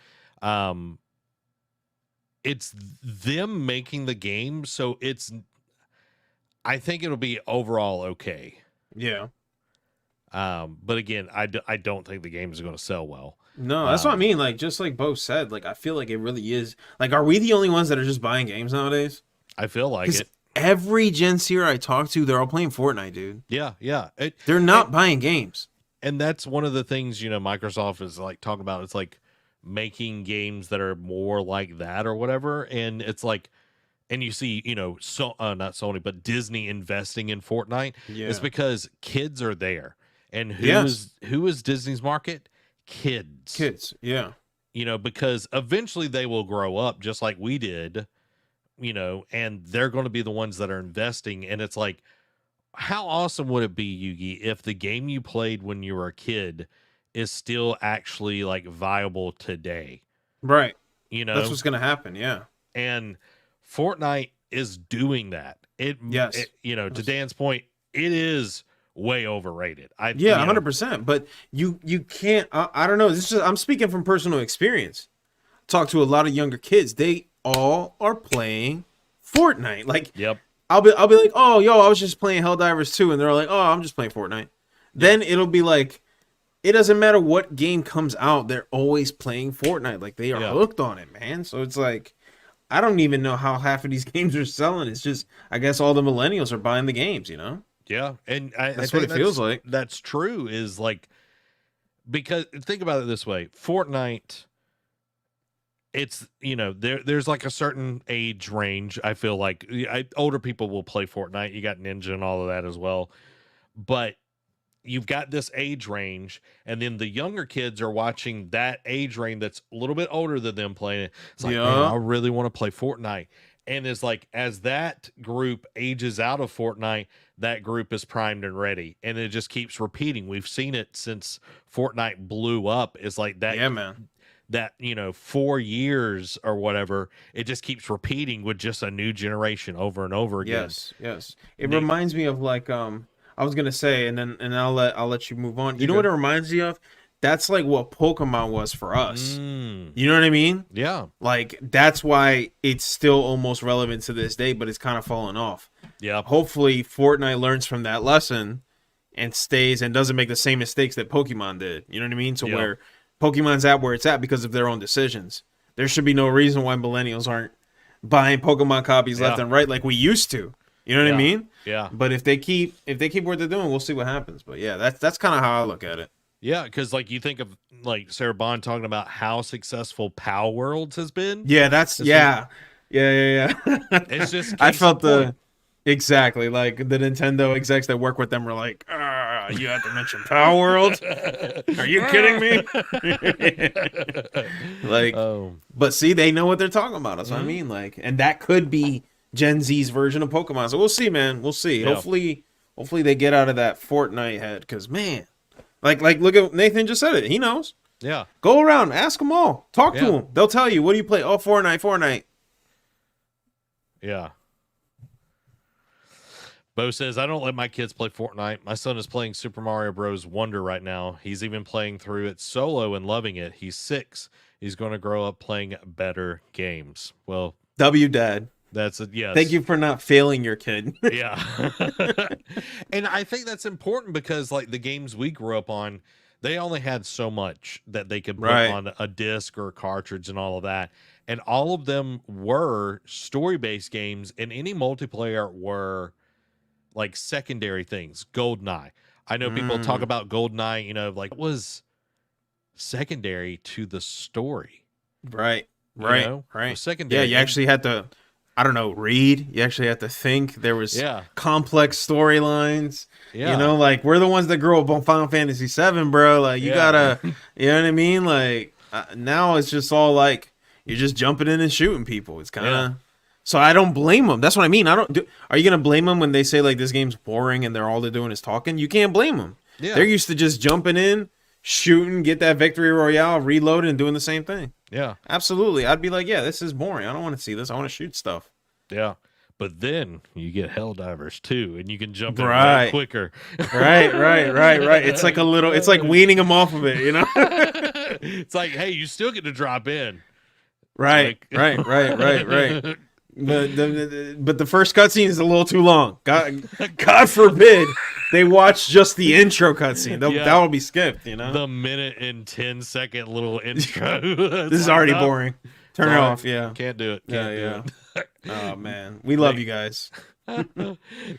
It's them making the game, so I think it'll be overall okay. Yeah. But again, I don't think the game is going to sell well. No, that's what I mean. Like, just like Bo said, like, I feel like it really is. Like, are we the only ones that are just buying games nowadays? I feel like it. Every Gen Z'er I talk to, they're all playing Fortnite, dude. Yeah. They're not buying games. And that's one of the things, you know, Microsoft is like talking about. It's like making games that are more like that or whatever. And it's like, and you see, you know, not Sony, but Disney investing in Fortnite. Yeah. It's because kids are there. And who is Disney's market? Kids. Yeah. You know, because eventually they will grow up just like we did, you know, and they're going to be the ones that are investing. And it's like, how awesome would it be, Yugi, if the game you played when you were a kid is still actually like viable today? Right. You know, that's what's going to happen. Yeah. And Fortnite is doing that. You know, to Dan's point, it is way overrated. 100%. But you can't. I don't know. I'm speaking from personal experience. Talk to a lot of younger kids. They all are playing Fortnite. Like, I'll be like, oh, yo, I was just playing Helldivers 2, and they're like, oh, I'm just playing Fortnite. Then it'll be like, it doesn't matter what game comes out, they're always playing Fortnite. Like, they are hooked on it, man. So it's like, I don't even know how half of these games are selling. It's just, I guess all the millennials are buying the games, you know? Yeah, and that's what it feels like. That's true, is like, because think about it this way, Fortnite, it's, you know, there's like a certain age range. I feel like older people will play Fortnite. You got Ninja and all of that as well, but you've got this age range, and then the younger kids are watching that age range that's a little bit older than them playing it. It's like, man, I really want to play Fortnite. And it's like, as that group ages out of Fortnite, that group is primed and ready. And it just keeps repeating. We've seen it since Fortnite blew up. It's like that. Yeah, man. That, you know, 4 years or whatever, it just keeps repeating with just a new generation over and over again. Yes. It reminds me of like, I was gonna say, and I'll let you move on. You know what it reminds me of? That's like what Pokemon was for us. You know what I mean? Yeah. Like, that's why it's still almost relevant to this day, but it's kind of fallen off. Yeah. Hopefully Fortnite learns from that lesson and stays and doesn't make the same mistakes that Pokemon did. You know what I mean? So where Pokemon's at where it's at because of their own decisions. There should be no reason why millennials aren't buying Pokemon copies left and right like we used to. You know what I mean? Yeah. But if they keep what they're doing, we'll see what happens. But yeah, that's kind of how I look at it. Yeah, because like you think of like Sarah Bond talking about how successful Power Worlds has been. Yeah, yeah. It's just I felt exactly like the Nintendo execs that work with them were like, you have to mention Power World. Are you kidding me? Like, but see, they know what they're talking about. That's what I mean. Like, and that could be Gen Z's version of Pokemon. So we'll see, man. We'll see. Yeah. Hopefully they get out of that Fortnite head. Because man. Like, look at Nathan just said it. He knows. Yeah. Go around, ask them all, talk to them. They'll tell you, what do you play? Oh, Fortnite. Yeah. Bo says, I don't let my kids play Fortnite. My son is playing Super Mario Bros. Wonder right now. He's even playing through it solo and loving it. He's 6. He's going to grow up playing better games. Well, Dad. That's a yes. Thank you for not failing your kid. Yeah. And I think that's important because, like, the games we grew up on, they only had so much that they could put on a disc or a cartridge and all of that. And all of them were story-based games, and any multiplayer were like secondary things. GoldenEye. I know people talk about GoldenEye, you know, like, was secondary to the story. Right. Secondary. Yeah, you actually had to, I don't know, read. You actually had to think. There was complex storylines. Yeah. You know, like, we're the ones that grew up on Final Fantasy VII, bro. Like, you gotta, you know what I mean? Like, now it's just all like, you're just jumping in and shooting people. It's kind of... So I don't blame them. That's what I mean. Are you going to blame them when they say, like, this game's boring and all they're doing is talking? You can't blame them. Yeah. They're used to just jumping in, shooting, get that victory royale, reloading, and doing the same thing. Yeah. Absolutely. I'd be like, yeah, this is boring. I don't want to see this. I want to shoot stuff. Yeah. But then you get Helldivers too, and you can jump in way quicker. Right. It's like it's like weaning them off of it, you know? It's like, hey, you still get to drop in. Right. But the first cutscene is a little too long. God forbid they watch just the intro cutscene. That will be skipped, you know? The minute and 10-second little intro. This is already boring. Turn it off, yeah. Can't do it. Can't do it. Oh, man. We love you guys.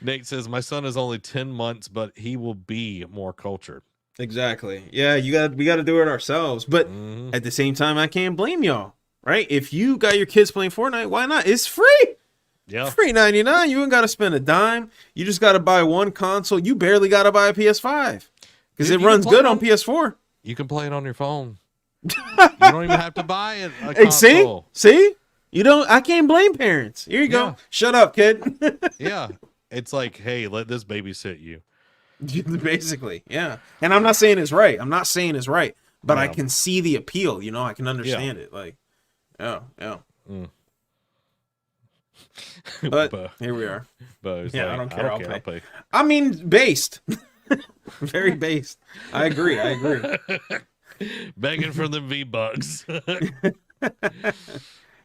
Nate says, my son is only 10 months, but he will be more cultured. Exactly. Yeah, we got to do it ourselves. But at the same time, I can't blame y'all. Right? If you got your kids playing Fortnite, why not? It's free. Yeah. Free 99. You ain't got to spend a dime. You just got to buy one console. You barely got to buy a PS5 because it runs good on PS4. You can play it on your phone. You don't even have to buy a console. See? You don't. I can't blame parents. Here you go. Shut up, kid. Yeah. It's like, hey, let this babysit you. Basically, yeah. And I'm not saying it's right. But I can see the appeal. You know, I can understand it. Like, yeah. But here we are. Like, I don't care. I'll pay. I mean, based. Very based. I agree. Begging for the V-Bucks.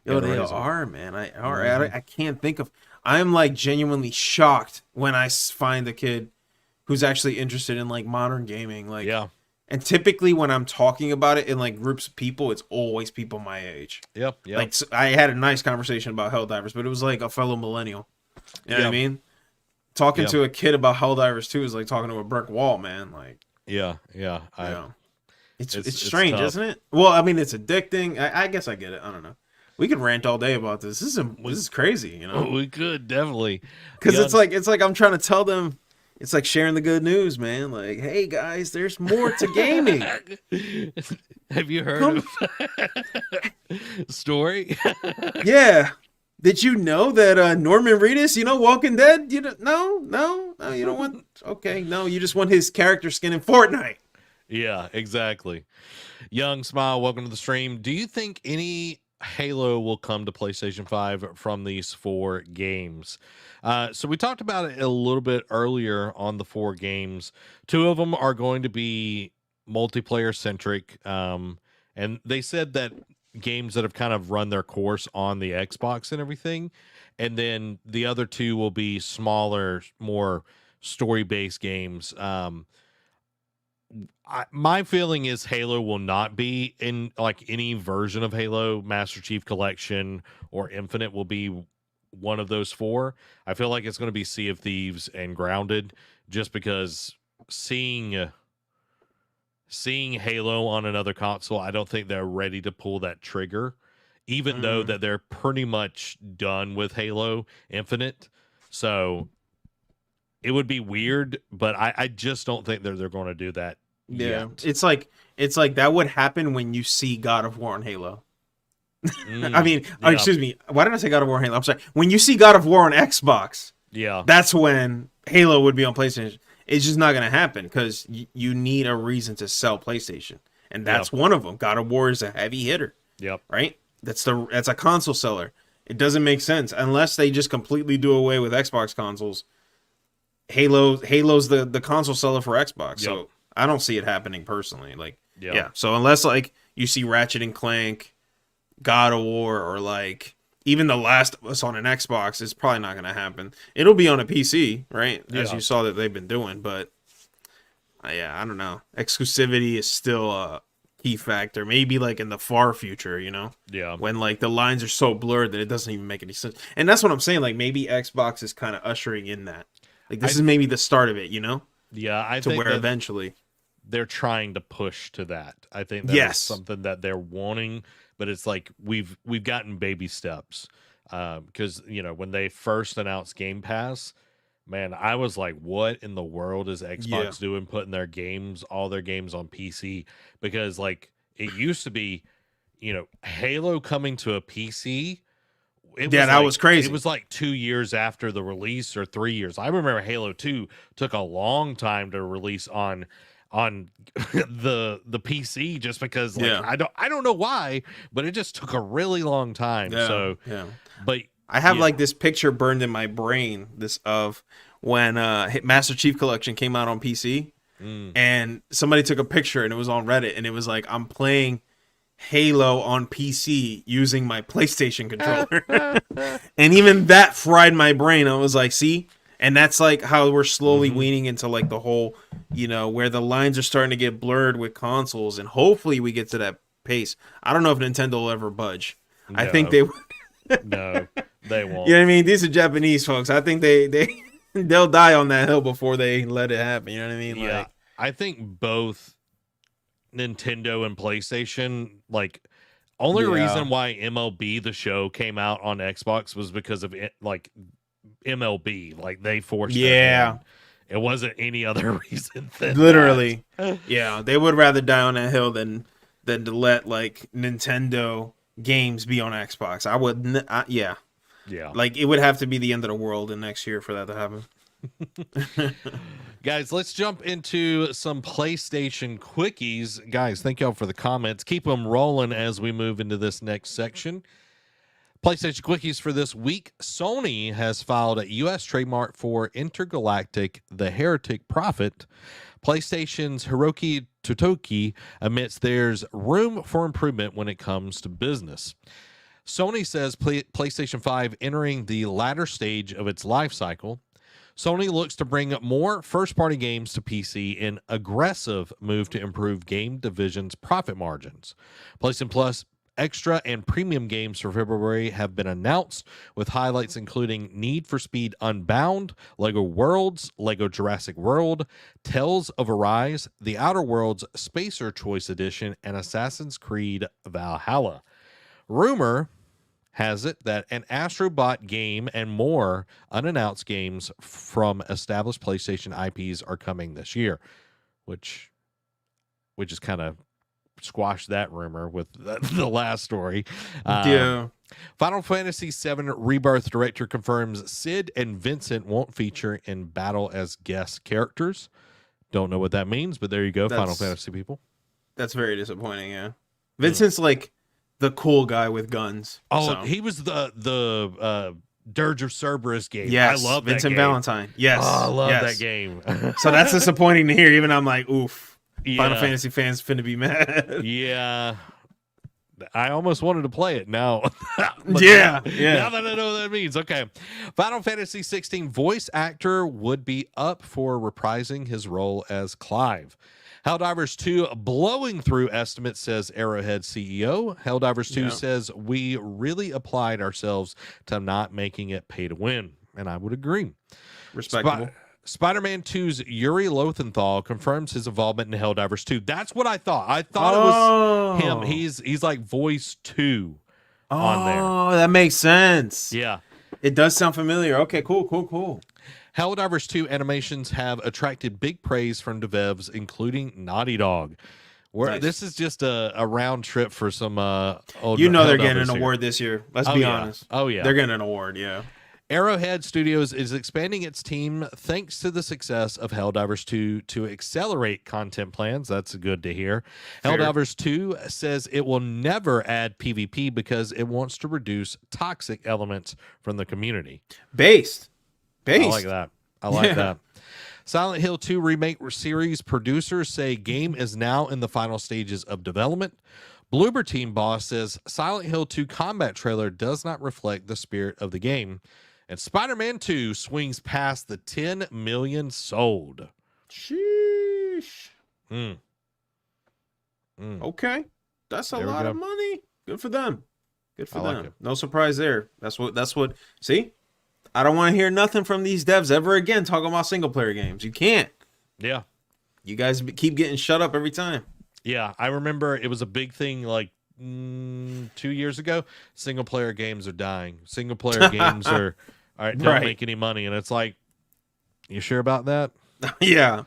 Yo, they are, man. I can't think of... I'm, like, genuinely shocked when I find a kid who's actually interested in, like, modern gaming. Like, and typically when I'm talking about it in, like, groups of people, it's always people my age. Yep. Like, so I had a nice conversation about Helldivers, but it was like a fellow millennial. You know what I mean? Talking to a kid about Helldivers 2 is like talking to a brick wall, man. Like, yeah. It's strange, isn't it? Well, I mean, it's addicting. I guess I get it. I don't know. We could rant all day about this. This is crazy, you know? We could, definitely. Because it's like I'm trying to tell them, it's like sharing the good news, man. Like, hey, guys, there's more to gaming. Have you heard of story? Yeah. Did you know that Norman Reedus, you know, Walking Dead? You don't, no, you don't want... Okay, no, you just want his character skin in Fortnite. Yeah, exactly. Young Smile, welcome to the stream. Do you think any Halo will come to PlayStation 5 from these 4 games? So we talked about it a little bit earlier on the 4 games. 2 of them are going to be multiplayer centric. And they said that games that have kind of run their course on the Xbox and everything. And then the other 2 will be smaller, more story-based games. My feeling is Halo will not be in like any version of Halo. Master Chief Collection or Infinite will be one of those 4. I feel like it's going to be Sea of Thieves and Grounded, just because seeing Halo on another console, I don't think they're ready to pull that trigger, even though that they're pretty much done with Halo Infinite. So it would be weird, but I just don't think they're going to do that. Yeah, yet. It's like that would happen when you see God of War on Halo. I mean, excuse me. Why did I say God of War on Halo? I'm sorry. When you see God of War on Xbox, that's when Halo would be on PlayStation. It's just not going to happen because you need a reason to sell PlayStation, and that's one of them. God of War is a heavy hitter. Yep. Right. That's a console seller. It doesn't make sense unless they just completely do away with Xbox consoles. Halo's the console seller for Xbox, so I don't see it happening personally. Like, yeah. So unless like you see Ratchet and Clank, God of War, or like even The Last of Us on an Xbox, it's probably not going to happen. It'll be on a PC, right? As you saw that they've been doing, but I don't know. Exclusivity is still a key factor. Maybe like in the far future, when like the lines are so blurred that it doesn't even make any sense. And that's what I'm saying. Like maybe Xbox is kind of ushering in that. Like this is maybe the start of it, Yeah, I to think where eventually they're trying to push to that. I think that's something that they're wanting, but it's like we've gotten baby steps. Because when they first announced Game Pass, man, I was like, what in the world is Xbox doing putting all their games on PC? Because like it used to be, Halo coming to a PC. That was crazy. It was like 2 years after the release or 3 years. I remember Halo 2 took a long time to release on the PC just because I don't know why, but it just took a really long time. But I have like this picture burned in my brain of when Master Chief Collection came out on PC and somebody took a picture and it was on Reddit and it was like, I'm playing Halo on PC using my PlayStation controller. And even that fried my brain. I was like, see? And that's like how we're slowly weaning into like the whole, where the lines are starting to get blurred with consoles, and hopefully we get to that pace. I don't know if Nintendo will ever budge. No. I think they No, they won't. You know what I mean? These are Japanese folks. I think they'll die on that hill before they let it happen. You know what I mean? Yeah. I think both Nintendo and PlayStation, like, only reason why MLB The Show came out on Xbox was because of it, like MLB, like they forced it in. It wasn't any other reason than literally that. They would rather die on that hill than to let like Nintendo games be on Xbox. I would like it would have to be the end of the world in next year for that to happen. Guys, let's jump into some PlayStation quickies. Guys, thank y'all for the comments. Keep them rolling as we move into this next section. PlayStation quickies for this week. Sony has filed a U.S. trademark for Intergalactic The Heretic Prophet. PlayStation's Hiroki Totoki admits there's room for improvement when it comes to business. Sony says PlayStation 5 entering the latter stage of its life cycle. Sony looks to bring more first-party games to PC in aggressive move to improve game division's profit margins. PlayStation Plus Extra and premium games for February have been announced, with highlights including Need for Speed Unbound, LEGO Worlds, LEGO Jurassic World, Tales of Arise, The Outer Worlds Spacer Choice Edition, and Assassin's Creed Valhalla. Rumor has it that an Astro Bot game and more unannounced games from established PlayStation IPs are coming this year, which is kind of squashed that rumor with the last story. Final Fantasy VII Rebirth director confirms Sid and Vincent won't feature in battle as guest characters. Don't know what that means, but there you go, Final Fantasy people. That's very disappointing, yeah. Vincent's like the cool guy with guns. He was the Dirge of Cerberus game. Yes, I love Vincent that game. Valentine. Yes. I love that game. So that's disappointing to hear. Even I'm like, oof. Final Fantasy fans finna be mad. Yeah. I almost wanted to play it now. Now that I know what that means. Okay. Final Fantasy 16 voice actor would be up for reprising his role as Clive. Helldivers 2 blowing through estimates, says Arrowhead CEO. Helldivers 2 says we really applied ourselves to not making it pay to win. And I would agree. Respectable. Spider-Man 2's Yuri Lowenthal confirms his involvement in Helldivers 2. That's what I thought. I thought it was him. He's like voice 2 on there. Oh, that makes sense. Yeah. It does sound familiar. Okay, cool. Helldivers 2 animations have attracted big praise from devs, including Naughty Dog. Nice. This is just a round trip for some old they're Helldivers getting an here. award this year. Let's be honest. Oh, yeah. They're getting an award, yeah. Arrowhead Studios is expanding its team thanks to the success of Helldivers 2 to accelerate content plans. That's good to hear. Fair. Helldivers 2 says it will never add PvP because it wants to reduce toxic elements from the community. Based. I like that. I like that. Silent Hill 2 Remake series producers say game is now in the final stages of development. Bloober Team boss says Silent Hill 2 combat trailer does not reflect the spirit of the game. And Spider-Man 2 swings past the 10 million sold. Sheesh. Mm. Okay. That's a There we lot go. of money. Good for them. Good for I like them. it. No surprise there. That's what see? I don't want to hear nothing from these devs ever again talking about single player games. You can't. Yeah. You guys keep getting shut up every time. Yeah. I remember it was a big thing like 2 years ago. Single player games are dying. Single player games don't Right. make any money. And it's like, you sure about that? Yeah.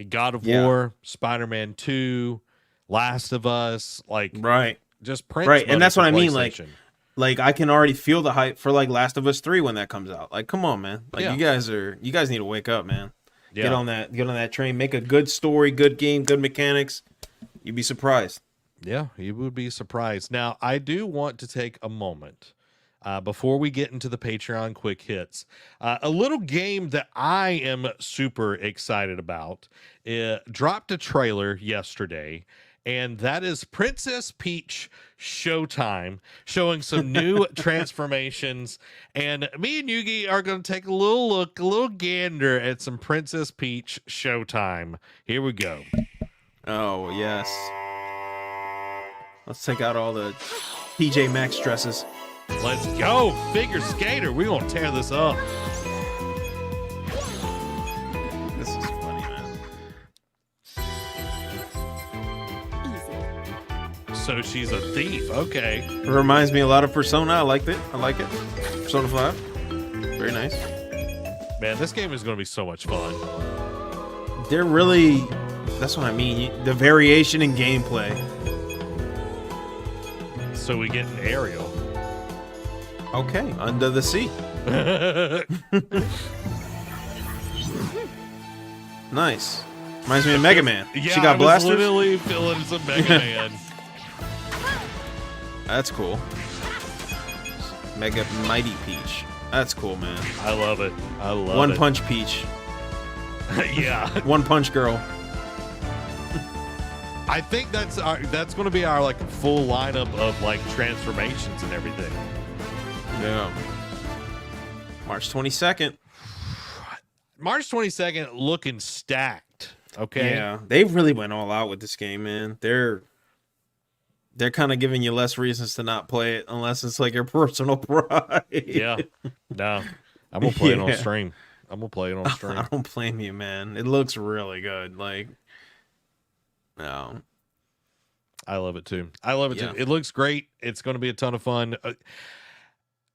God of Yeah. War, Spider-Man 2, Last of Us, like Right. just print Right, and money that's for what I mean, like, PlayStation. Like I can already feel the hype for like Last of Us 3 when that comes out. Like, come on, man. Like Yeah. you guys need to wake up, man. Yeah. Get on that train. Make a good story, good game, good mechanics. You'd be surprised. Yeah, you would be surprised. Now, I do want to take a moment before we get into the Patreon quick hits. A little game that I am super excited about dropped a trailer yesterday, and that is Princess Peach Showtime, showing some new transformations. And me and Yugi are going to take a little gander at some Princess Peach Showtime. Here we go. Oh yes. Let's take out all the PJ Maxx dresses. Let's go, figure skater. We're going to tear this up. This is funny, man. So she's a thief. Okay. It reminds me a lot of Persona. I like it. Persona 5. Very nice. Man, this game is going to be so much fun. They're really, that's what I mean. The variation in gameplay. So we get an aerial. Okay, Under the Sea. Nice. Reminds me of Mega Man. Yeah, She got I was blasters. literally feeling some Mega Man. That's cool. Mega Mighty Peach. That's cool, man. I love it. I love One it. Punch Peach. Yeah. One Punch Girl. I think that's going to be our like full lineup of like transformations and everything. Yeah. March 22nd. March 22nd looking stacked. Okay. Yeah, they really went all out with this game, man. They're kind of giving you less reasons to not play it unless it's like your personal pride. Yeah. No. I'm going to play it on Yeah. stream. I'm going to play it on stream. I don't blame you, man. It looks really good. Like, no. I love it too. I love it Yeah. too. It looks great. It's going to be a ton of fun.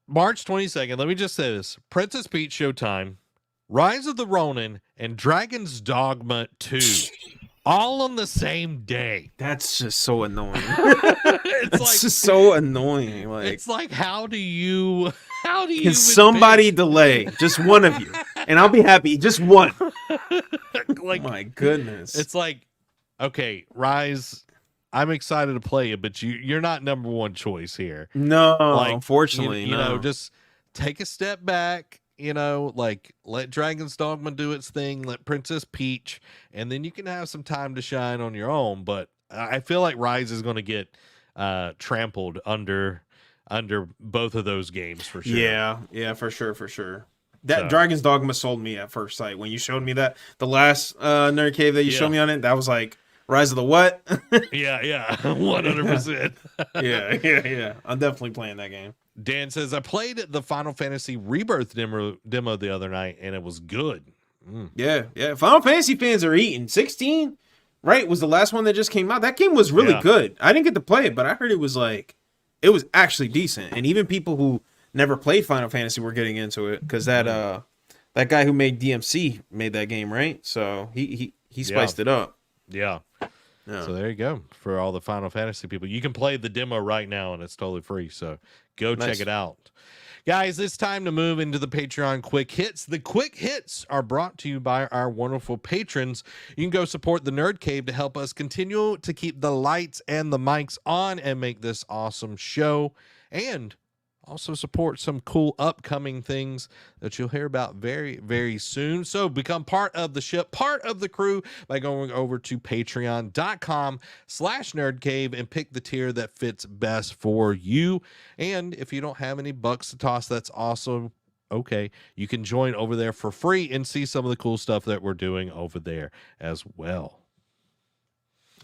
March 22nd, let me just say this. Princess Peach Showtime, Rise of the Ronin, and Dragon's Dogma 2. All on the same day. That's just so annoying. It's That's like just so annoying. Like, it's like how do you can even somebody delay just one of you, and I'll be happy. Just one. pick, like My goodness. it's like okay, Rise, I'm excited to play it, but you're not number one choice here. no, Like, unfortunately, you no. know, just take a step back, you know, like let Dragon's Dogma do its thing, let Princess Peach, and then you can have some time to shine on your own. But I feel like Rise is going to get trampled under both of those games for sure. Yeah, for sure. That So- Dragon's Dogma sold me at first sight. When you showed me that, the last NerdCave that you Yeah. showed me on it, that was like Rise of the what? yeah, 100%. yeah. I'm definitely playing that game. Dan says I played the Final Fantasy Rebirth demo the other night, and it was good. Yeah. Final Fantasy fans are eating. 16, right? Was the last one that just came out. That game was really Yeah. good. I didn't get to play it, but I heard it was actually decent. And even people who never played Final Fantasy were getting into it because that guy who made DMC made that game, right? So he spiced it up. Yeah. So there you go for all the Final Fantasy people. You can play the demo right now, and it's totally free. So go check it out. Guys, it's time to move into the Patreon Quick Hits. The Quick Hits are brought to you by our wonderful patrons. You can go support the Nerd Cave to help us continue to keep the lights and the mics on and make this awesome show. And also support some cool upcoming things that you'll hear about very, very soon. So become part of the ship, part of the crew by going over to patreon.com/nerdcave and pick the tier that fits best for you. And if you don't have any bucks to toss, that's also okay. You can join over there for free and see some of the cool stuff that we're doing over there as well.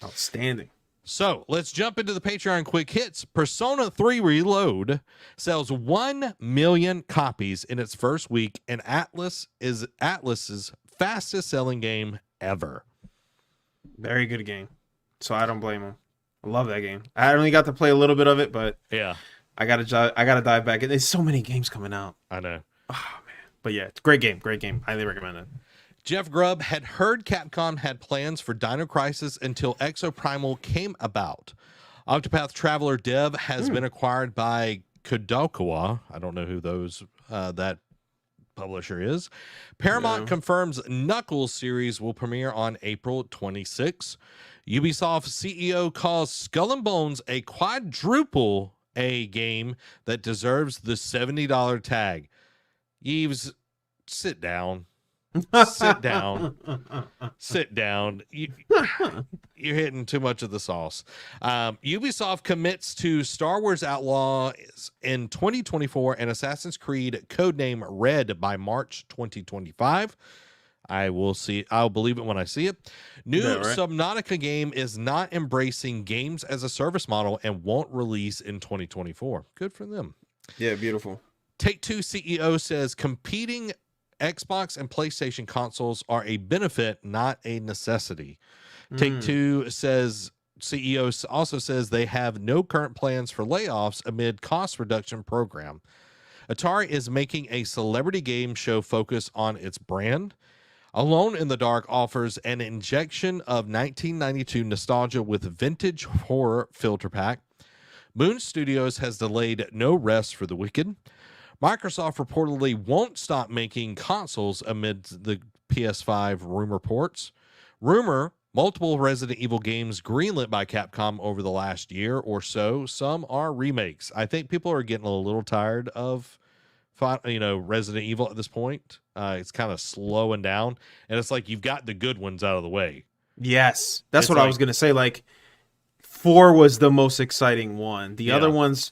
Outstanding. So let's jump into the Patreon Quick Hits. Persona 3 Reload sells 1 million copies in its first week, and Atlas is Atlas's fastest selling game ever. Very good game. So I don't blame him. I love that game. I only got to play a little bit of it, but yeah, I gotta dive back in. There's so many games coming out. I know. Oh man. But yeah, it's a great game. Great game. Highly recommend it. Jeff Grubb had heard Capcom had plans for Dino Crisis until Exoprimal came about. Octopath Traveler Dev has been acquired by Kodokawa. I don't know who that publisher is. Paramount confirms Knuckles series will premiere on April 26. Ubisoft CEO calls Skull and Bones a quadruple A game that deserves the $70 tag. Yves, sit down. Sit down. Sit down. You're hitting too much of the sauce. Ubisoft commits to Star Wars Outlaws in 2024 and Assassin's Creed codename Red by March 2025. I'll believe it when I see it. New Subnautica game is not embracing games as a service model and won't release in 2024. Good for them. Yeah, beautiful. Take-Two CEO says competing Xbox and PlayStation consoles are a benefit, not a necessity. Take-Two CEO also says they have no current plans for layoffs amid cost reduction program. Atari is making a celebrity game show focus on its brand. Alone in the Dark offers an injection of 1992 nostalgia with vintage horror filter pack. Moon Studios has delayed No Rest for the Wicked. Microsoft reportedly won't stop making consoles amid the PS5 rumor reports. Multiple Resident Evil games greenlit by Capcom over the last year or so. Some are remakes. I think people are getting a little tired of Resident Evil at this point. It's kind of slowing down. And it's like you've got the good ones out of the way. Yes. That's what I was going to say. Like, 4 was the most exciting one. The other ones,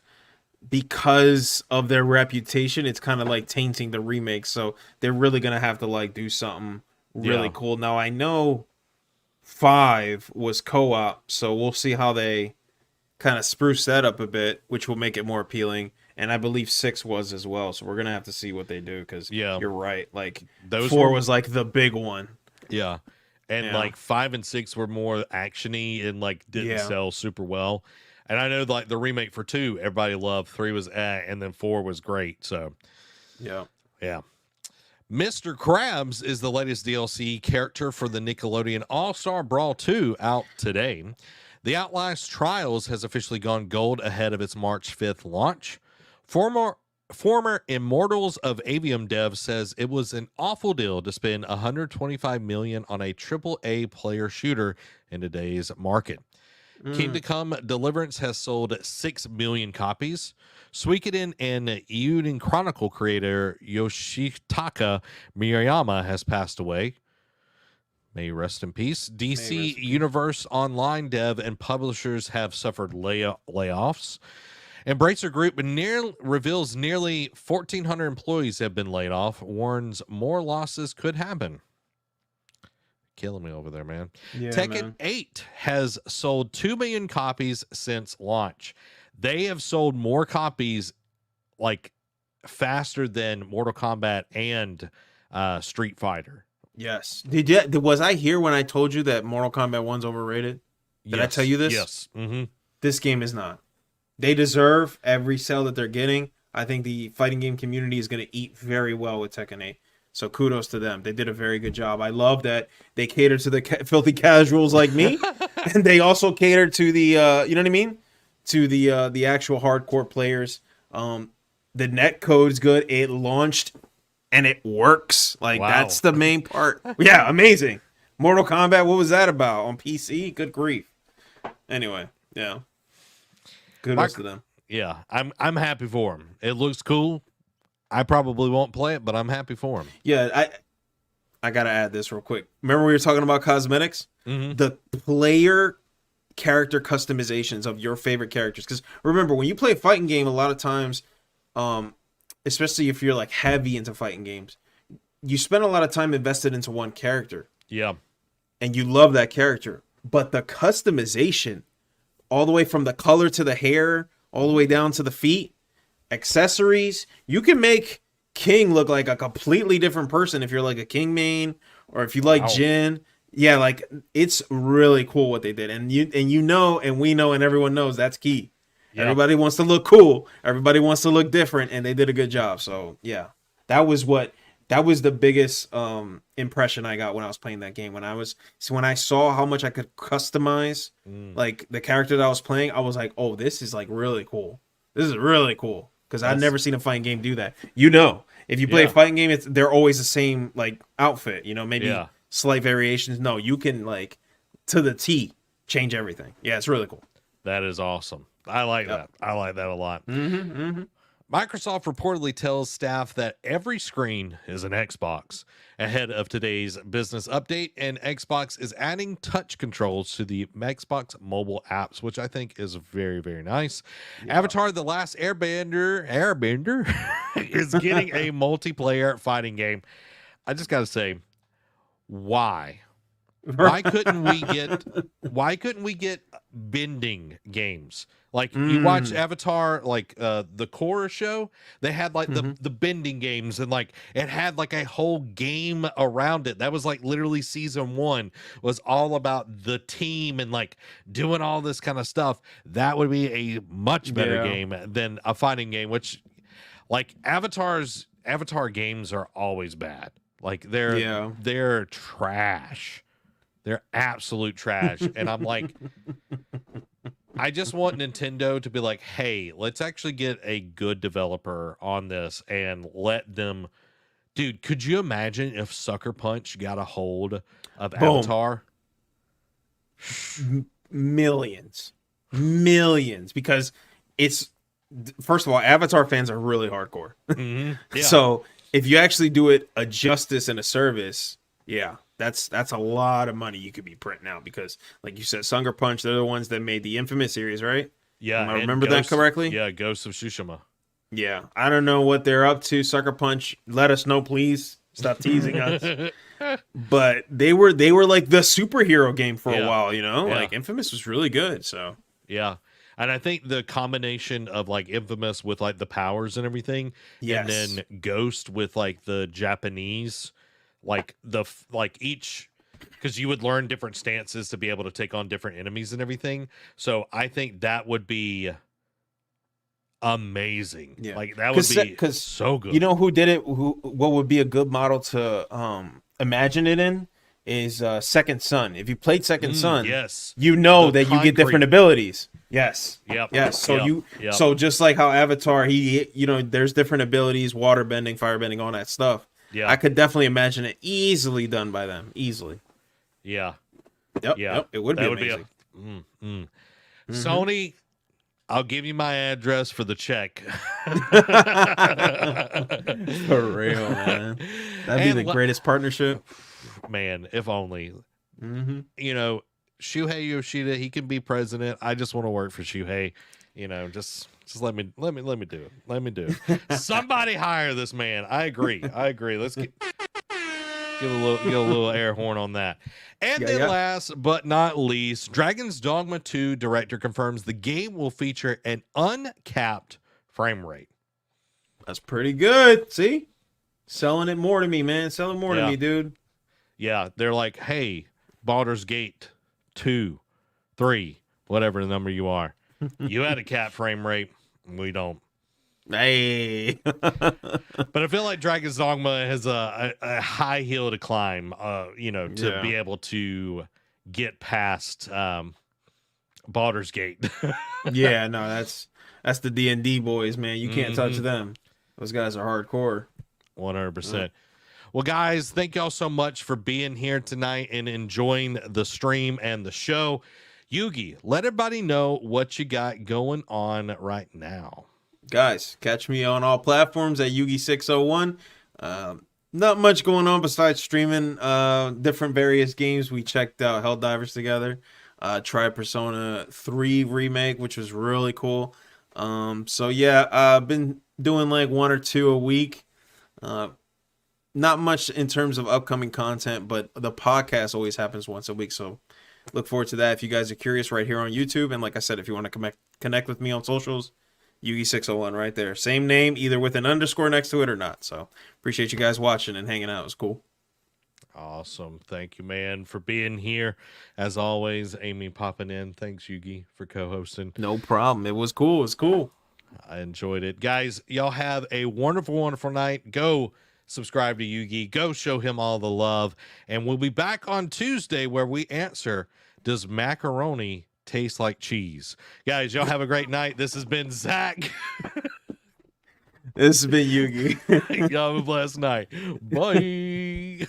because of their reputation, it's kind of like tainting the remake. So they're really going to have to like do something really cool. Now I know 5 was co-op, so we'll see how they kind of spruce that up a bit, which will make it more appealing. And I believe 6 was as well. So we're going to have to see what they do because you're right. Like 4 was like the big one. Yeah. And like 5 and 6 were more actiony and like didn't sell super well. And I know like the remake for 2, everybody loved. 3 was and then 4 was great. So, yeah. Mr. Krabs is the latest DLC character for the Nickelodeon All-Star Brawl 2 out today. The Outlast Trials has officially gone gold ahead of its March 5th launch. Former Immortals of Avium dev says it was an awful deal to spend $125 million on a AAA player shooter in today's market. Kingdom Come Deliverance has sold 6 million copies. Suikoden and Euden Chronicle creator Yoshitaka Miyama has passed away. May you rest in peace. DC Universe Online dev and publishers have suffered layoffs. Embracer Group reveals nearly 1,400 employees have been laid off, warns more losses could happen. Killing me over there, man. Yeah, Tekken 8 has sold 2 million copies since launch. They have sold more copies like faster than Mortal Kombat and Street Fighter. Yes. Was I here when I told you that Mortal Kombat 1's overrated? Did I tell you this? Yes. Mm-hmm. This game is not. They deserve every sale that they're getting. I think the fighting game community is going to eat very well with Tekken 8. So kudos to them. They did a very good job. I love that they cater to the filthy casuals like me. And they also cater to the you know what I mean? To the actual hardcore players. The net code's good. It launched and it works. Like that's the main part. Yeah, amazing. Mortal Kombat, what was that about? On PC? Good grief. Anyway, yeah. Kudos to them. Yeah, I'm happy for him. It looks cool. I probably won't play it, but I'm happy for him. Yeah, I gotta add this real quick. Remember we were talking about cosmetics? Mm-hmm. The player character customizations of your favorite characters. Because remember, when you play a fighting game, a lot of times, especially if you're like heavy into fighting games, you spend a lot of time invested into one character. Yeah. And you love that character. But the customization, all the way from the color to the hair, all the way down to the feet, accessories, you can make King look like a completely different person if you're like a King main or if you like Jin. Yeah, like it's really cool what they did. And you know, and we know, and everyone knows that's key. Yeah. Everybody wants to look cool. Everybody wants to look different, and they did a good job. So yeah, that was the biggest impression I got when I was playing that game. When I saw how much I could customize like the character that I was playing, I was like, oh, this is like really cool. This is really cool. Because I've never seen a fighting game do that. You know, if you play a fighting game, they're always the same like outfit. You know, maybe slight variations. No, you can like to the T change everything. Yeah, it's really cool. That is awesome. I like that. I like that a lot. Microsoft reportedly tells staff that every screen is an Xbox ahead of today's business update, and Xbox is adding touch controls to the Xbox mobile apps, which I think is very, very nice. Yeah. Avatar: The Last Airbender is getting a multiplayer fighting game. I just got to say, why? Why couldn't we get bending games? Like you watch Avatar, like the Korra show, they had like the bending games, and like it had like a whole game around it. That was like literally season 1 was all about the team and like doing all this kind of stuff. That would be a much better game than a fighting game, which like Avatar games are always bad. Like they're trash. They're absolute trash. And I'm like, I just want Nintendo to be like, hey, let's actually get a good developer on this and let them. Dude, could you imagine if Sucker Punch got a hold of Avatar? Millions. Because it's, first of all, Avatar fans are really hardcore. Yeah. So if you actually do it a justice and a service, that's a lot of money you could be printing out, because like you said, Sucker Punch, they're the ones that made the Infamous series, right? Yeah. I remember that correctly? Yeah, Ghost of Tsushima. Yeah. I don't know what they're up to. Sucker Punch, let us know, please. Stop teasing us. But they were like the superhero game for a while, you know? Like Infamous was really good, so. Yeah. And I think the combination of like Infamous with like the powers and everything, and then Ghost with like the Japanese, like each, because you would learn different stances to be able to take on different enemies and everything. So I think that would be amazing. Yeah. Like that would be so good. You know who did it? What would be a good model to imagine it in is Second Son. If you played Second Son, you know that you get different abilities. Yes. Yep. Yes. So so just like how Avatar, there's different abilities, water bending, fire bending, all that stuff. Yeah, I could definitely imagine it easily done by them. Easily. Yeah. Yep. It would be amazing. Sony, I'll give you my address for the check. For real, man. That'd be the greatest partnership. Man, if only. You know, Shuhei Yoshida, he can be president. I just want to work for Shuhei. You know, just let me do it. Let me do it. Somebody hire this man. I agree. Let's give a little air horn on that. And then last but not least, Dragon's Dogma 2 director confirms the game will feature an uncapped frame rate. That's pretty good. See? Selling it more to me, man. Selling more to me, dude. Yeah, they're like, hey, Baldur's Gate 2, 3, whatever the number you are. You had a cap frame rate. We don't. Hey. But I feel like Dragon's Dogma has a high hill to climb, to be able to get past Baldur's Gate. Yeah, no, that's the D&D boys, man. You can't touch them. Those guys are hardcore. 100%. Well, guys, thank y'all so much for being here tonight and enjoying the stream and the show. Yugi, let everybody know what you got going on right now. Guys, catch me on all platforms at Yugi601. Not much going on besides streaming different various games. We checked out Helldivers together. Tried Persona 3 remake, which was really cool. So yeah, I've been doing like 1 or 2 a week. Not much in terms of upcoming content, but the podcast always happens once a week. So look forward to that if you guys are curious right here on YouTube. And like I said, if you want to connect with me on socials, Yugi601 right there. Same name, either with an underscore next to it or not. So appreciate you guys watching and hanging out. It was cool. Awesome. Thank you, man, for being here. As always, Amy popping in. Thanks, Yugi, for co-hosting. No problem. It was cool. It was cool. I enjoyed it. Guys, y'all have a wonderful, wonderful night. Go subscribe to Yugi. Go show him all the love. And we'll be back on Tuesday where we answer, does macaroni taste like cheese? Guys, y'all have a great night. This has been Zach. This has been Yugi. Y'all have a blessed night. Bye.